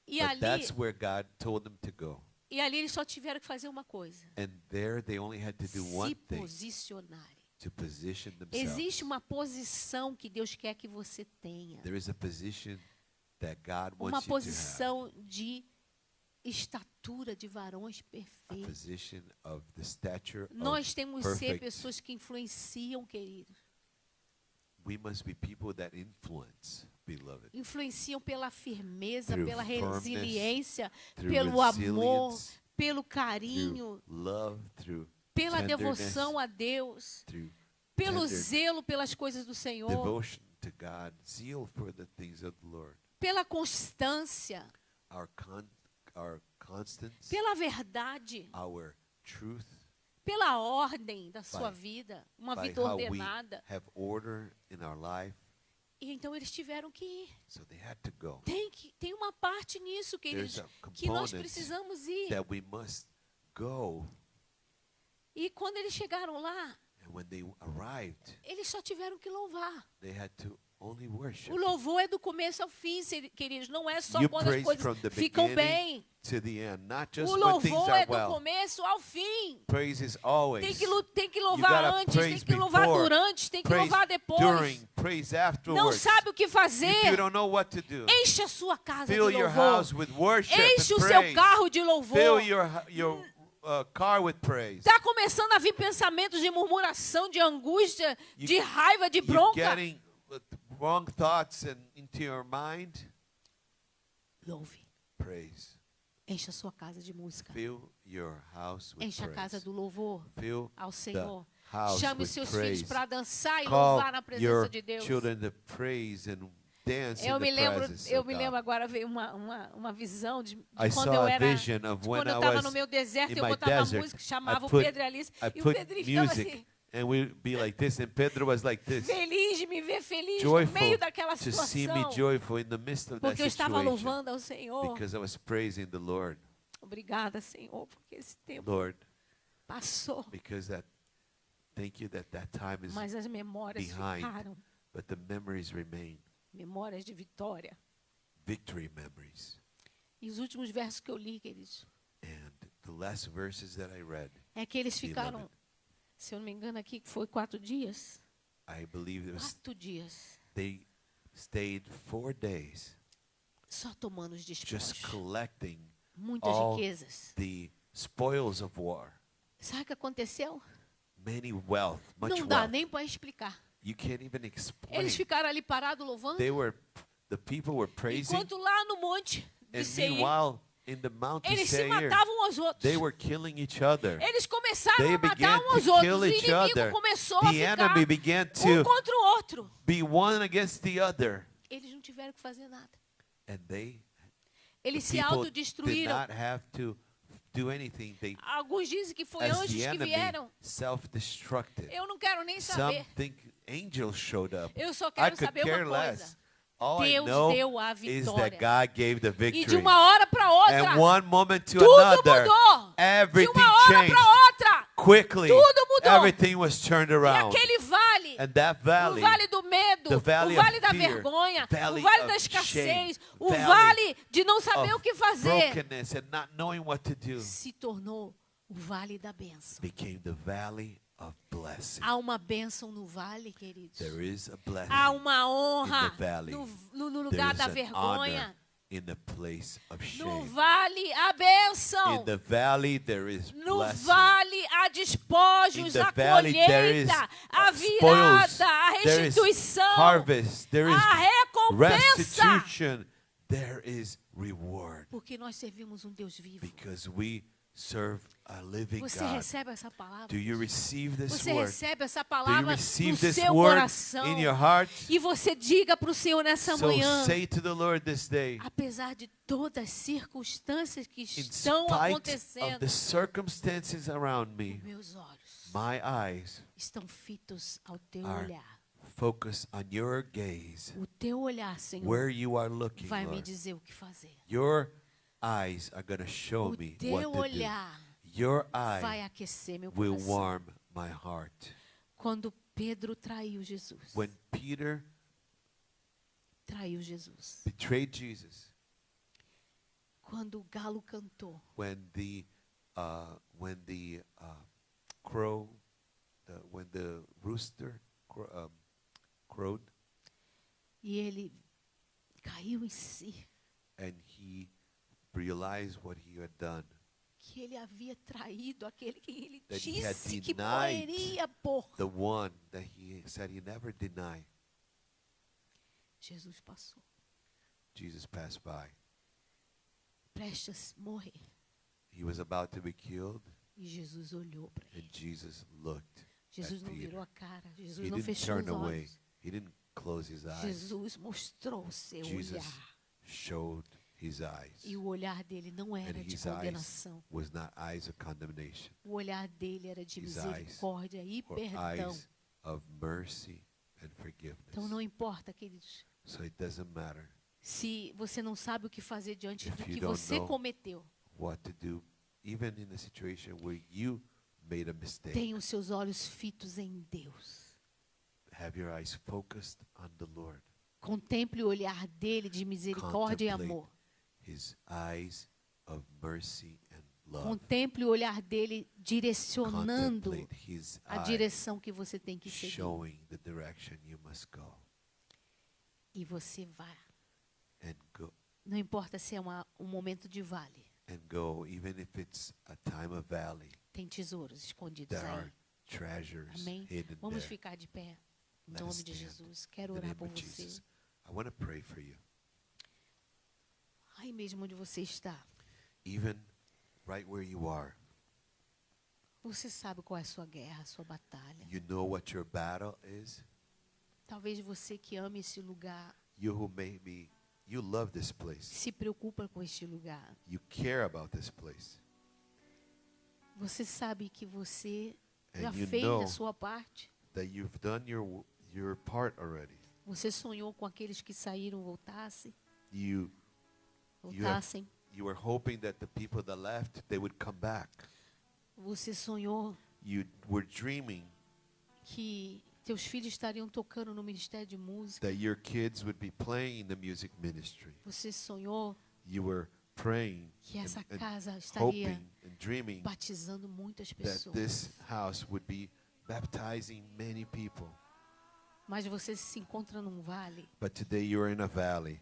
E But ali, that's where God told them to go. eles só tiveram que fazer uma coisa: And there they only had to do se one thing, posicionarem. to position themselves. Existe uma posição que Deus quer que você tenha. There is a position that God Uma wants you to have. posição de estatura de varões A perfeitos. position of the stature Nós of temos que ser perfect. pessoas que influenciam, queridos. We must be people that influence, beloved. Influenciam pela firmeza, Through pela firmness, resiliência, through pelo amor, resilience, pelo carinho, through love, through pela tenderness, devoção a Deus, through pelo tenderness, zelo pelas coisas do Senhor, devotion to God, zeal for the things of the Lord, pela constância, our constance, pela verdade, our truth, pela ordem da sua By- vida, uma by vida how we ordenada. have order in our life. E então eles tiveram que ir. So they had to go. Tem uma parte nisso, queridos, There's a que nós component precisamos ir. That we must go. E quando eles chegaram lá, And when they arrived, eles só tiveram que louvar. they had to only worship. O louvor é do começo ao fim, queridos. Não é só You quando as praise coisas from the ficam beginning bem. to the end, not just O when things louvor are é do well. começo ao fim. Praise is always. Tem que You louvar gotta antes, tem praise que louvar before, durante, tem que praise louvar depois. during, praise Não afterwards. sabe o que If you fazer? don't know what to do, Enche a sua casa de fill your louvor. house with worship Enche and o seu praise. carro de Fill louvor. your car with praise. Está começando a vir pensamentos de murmuração, de angústia, You- de raiva, de You're bronca. getting wrong thoughts into your mind. Louve. Praise. Enche a sua casa de música. Fill your house with Enche a casa praise. do louvor Fill ao the Senhor. house Chame with os seus filhos praise. para dançar e Call louvar na presença your de Deus. children to praise and dance Eu in me the lembro, presence eu of me God. lembro agora, veio uma visão de I quando saw eu a era, vision of when quando eu I estava was no meu deserto, in eu my botava a desert. música, chamava I o put- Pedro e a Alice, I e o put Pedro ficava music assim, and we'd be like this and Pedro was like this. feliz de me ver feliz no Joyful meio daquela to see me situação, joyful in the midst of that porque eu estava situation louvando ao Senhor. because I was praising the Lord. Obrigada, Senhor, porque esse tempo Lord, passou, because thank you that time is mas as memórias behind. ficaram, but the memories remain. memórias de vitória. Victory memories. E os últimos versos que eu li, queridos, And the last verses that I read, é que eles Beloved. ficaram, se eu não me engano aqui, foi 4 dias. I believe it was 4 dias. they stayed 4 days Só tomando os just despojos. collecting Muitas all riquezas. the spoils of war. Sabe o que aconteceu? Many wealth, much Não dá wealth. nem para explicar. You can't even explain. Eles ficaram ali parados louvando, The people were praising, enquanto lá no monte de and Seir, meanwhile in the mountain eles se Seir, matavam uns aos outros. they were killing each other. Eles começaram They a matar began uns aos to outros. kill O each inimigo other. começou a The ficar enemy began um to contra o outro. be one against the other, Eles não tiveram que fazer nada. and the Eles se people did autodestruíram. not have to do anything. They, Alguns dizem que foi as anjos the que enemy, vieram. self-destructed. Eu não quero nem Some saber. think angels showed up. Eu só I quero could saber care uma less. coisa. All I Deus know deu a is that vitória. God gave the E de victory. uma hora para outra, And one moment to tudo another, mudou. De everything uma hora changed. para outra, Quickly, tudo mudou. everything was turned e around. aquele vale, And that o valley, vale do medo, the o valley vale of da fear, vergonha, valley o vale of da escassez, shame, o valley vale de não saber o of que fazer, brokenness and not knowing what to do, se tornou o vale da bênção. became the valley of blessing. Há uma bênção no vale, queridos. There is a blessing Há uma honra in the valley. no There lugar is da an vergonha. honor in the place of No shame. vale há bênção. In the valley there is No blessing. vale há In despojos, the a valley there is colheita, a spoils, virada, a there is restituição, harvest, there is a recompensa. restitution, there is reward. Porque nós servimos um Deus vivo. Because we serve a living Você God. recebe essa palavra? Do you receive this Você word? recebe essa Do you palavra no receive this seu word coração? in your heart? E você diga para o Senhor nessa So manhã, say to the Lord this day, apesar de todas as circunstâncias que in estão spite of acontecendo, the circumstances around me, meus olhos my eyes estão fitos ao teu are olhar. focus on your gaze, O teu olhar, Senhor, where you are looking, vai me Lord. dizer o que fazer. Your eyes are going to show O me teu what to do. olhar Your vai eye aquecer meu will coração. warm my heart. Quando Pedro traiu Jesus, When Peter traiu Jesus. betrayed Jesus, Quando o galo cantou, when the crow, when the rooster crowed, e ele caiu em si, and he realized what he had done, que ele havia traído aquele que ele That he had disse que denied morreria por. the one that he said he never denied. Jesus passou, Jesus passed by. prestes a morrer. He was about to be killed, E Jesus olhou para and ele. Jesus looked Jesus at não virou Peter. a cara. Jesus He não didn't fechou os turn away. olhos. He didn't close his eyes. Jesus mostrou o seu Jesus olhar. showed his eyes. E o olhar dele não And era de his eyes condenação. was not eyes of condemnation, O olhar dele era de His eyes misericórdia e or perdão. eyes of mercy and forgiveness. Então não importa, queridos, So it doesn't matter se você não sabe o que fazer diante If do you que don't você know cometeu. what to do, even in a situation where you made a mistake. Tenha os seus olhos fitos em Deus. Have your eyes focused on the Lord. Contemple o olhar dele de misericórdia e Contemplate amor. His eyes of mercy and love. Contemple o olhar dele direcionando Contemplate His a eye direção que você tem que seguir. showing the direction you must go. E você vai. And go, Não importa se é um momento de vale. even if it's a time of valley. Tem tesouros escondidos There aí. are treasures Amém? hidden Vamos there. ficar de pé. Em Let nome us de stand Jesus. Quero In the orar name por of você. Jesus. I want to pray for you. Aí mesmo onde você está. Even right where you are. Você sabe qual é a sua guerra, a sua batalha. You know what your battle is. Talvez você que ama esse lugar You who maybe you love this place. se preocupa com este lugar. You care about this place. Você sabe que você And já you fez know a sua parte. that you've done your part already. Você sonhou com aqueles que saíram voltassem. You Voltassem. were hoping that the people that left, they would come back. Você sonhou You were dreaming que teus filhos estariam tocando no ministério de música. that your kids would be playing in the music ministry. Você sonhou You were praying que essa and casa estaria hoping and dreaming batizando muitas that pessoas. this house would be baptizing many people. Mas você se encontra num vale. But today you are in a valley.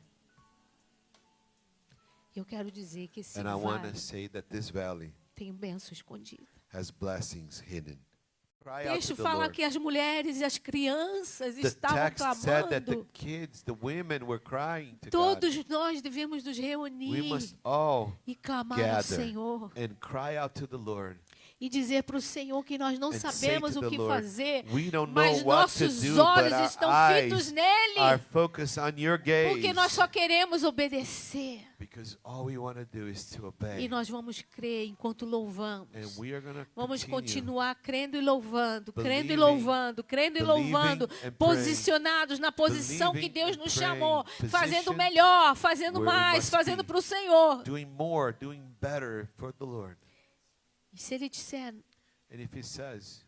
Eu quero dizer que esse And I want vale to say that this valley tem bênção escondida. has blessings hidden. Cry out Deixa to eu the falar Lord. que as mulheres e as crianças The estavam text said that the clamando. kids, the women were crying to God. Todos nós devemos nos We reunir must all e clamar ao gather Senhor. and cry out to the Lord. e dizer para o Senhor que nós não and say sabemos to o the que Lord, fazer, we don't mas know what to nossos do, olhos but estão our fitos eyes nele, are focused on your porque nós gaze. só queremos obedecer. Because all we want to do is to E obey. nós vamos crer enquanto louvamos. And we are going to Vamos continue continuar crendo e louvando, crendo e Believing, louvando, crendo e believing louvando, and praying, posicionados na posição que believing Deus and nos praying, chamou, fazendo positioned melhor, fazendo where we mais, must fazendo be. para o Senhor. doing more, doing better for the Lord. E se Ele disser, And if he says,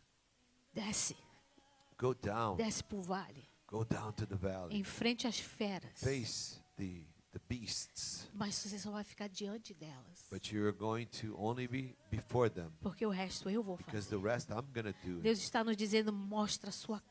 desce, go down desce para o vale, to the valley, em frente às feras, face the beasts, mas você só vai ficar diante delas, but you're going to only be before them, porque o resto eu vou because fazer. the rest I'm going to do. Deus está nos dizendo, mostra a sua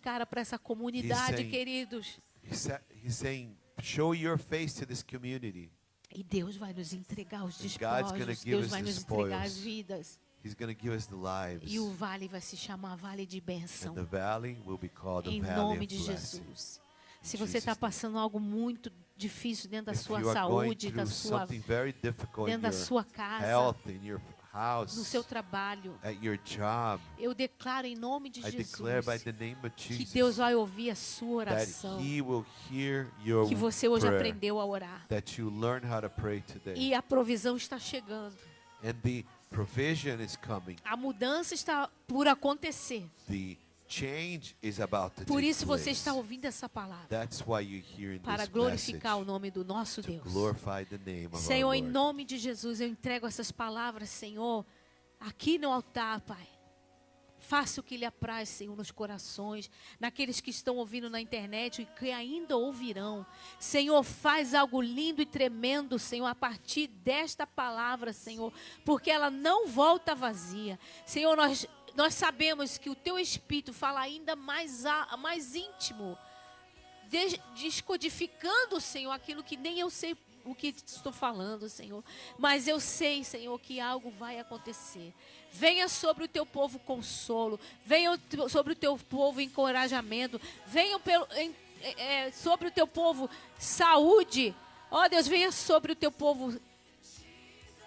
cara para essa comunidade, saying- queridos. He's saying, show your face to this community. E Deus vai nos entregar os God's gonna despojos, give Deus us vai the nos entregar as spoils. vidas. He's going to give us the lives. E o vale vai se chamar Vale de Bênção, And the valley will be called the em valley nome of de blessing. Jesus. Se In você está Jesus' name. passando algo muito difícil dentro da If sua you are going saúde, da through sua, something very difficult in dentro da your sua casa, health, in your house, no seu trabalho, at your job, eu declaro em nome de I declare by Jesus the name of que Jesus Deus vai ouvir a sua that oração, He will hear your que você hoje prayer, aprendeu a orar. that you learn how to pray today. E a provisão está chegando. And the provision is coming. A mudança está por acontecer. The change is about to Por take isso você place. está ouvindo essa palavra. That's why you're hearing Para this glorificar o message, nome do nosso to Deus. glorify the name of Senhor, our em Lord. nome de Jesus, eu entrego essas palavras, Senhor, aqui no altar, Pai. Faça o que lhe apraz, Senhor, nos corações, naqueles que estão ouvindo na internet e que ainda ouvirão. Senhor, faz algo lindo e tremendo, Senhor, a partir desta palavra, Senhor, porque ela não volta vazia. Senhor, nós sabemos que o Teu Espírito fala ainda mais íntimo, descodificando, Senhor, aquilo que nem eu sei o que estou falando, Senhor. Mas eu sei, Senhor, que algo vai acontecer. Venha sobre o Teu povo consolo. Venha sobre o Teu povo encorajamento. Venha sobre o Teu povo saúde. Ó Deus, venha sobre o Teu povo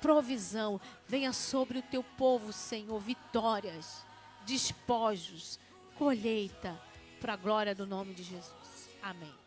provisão. Venha sobre o Teu povo, Senhor, vitórias, despojos, colheita, para a glória do nome de Jesus. Amém.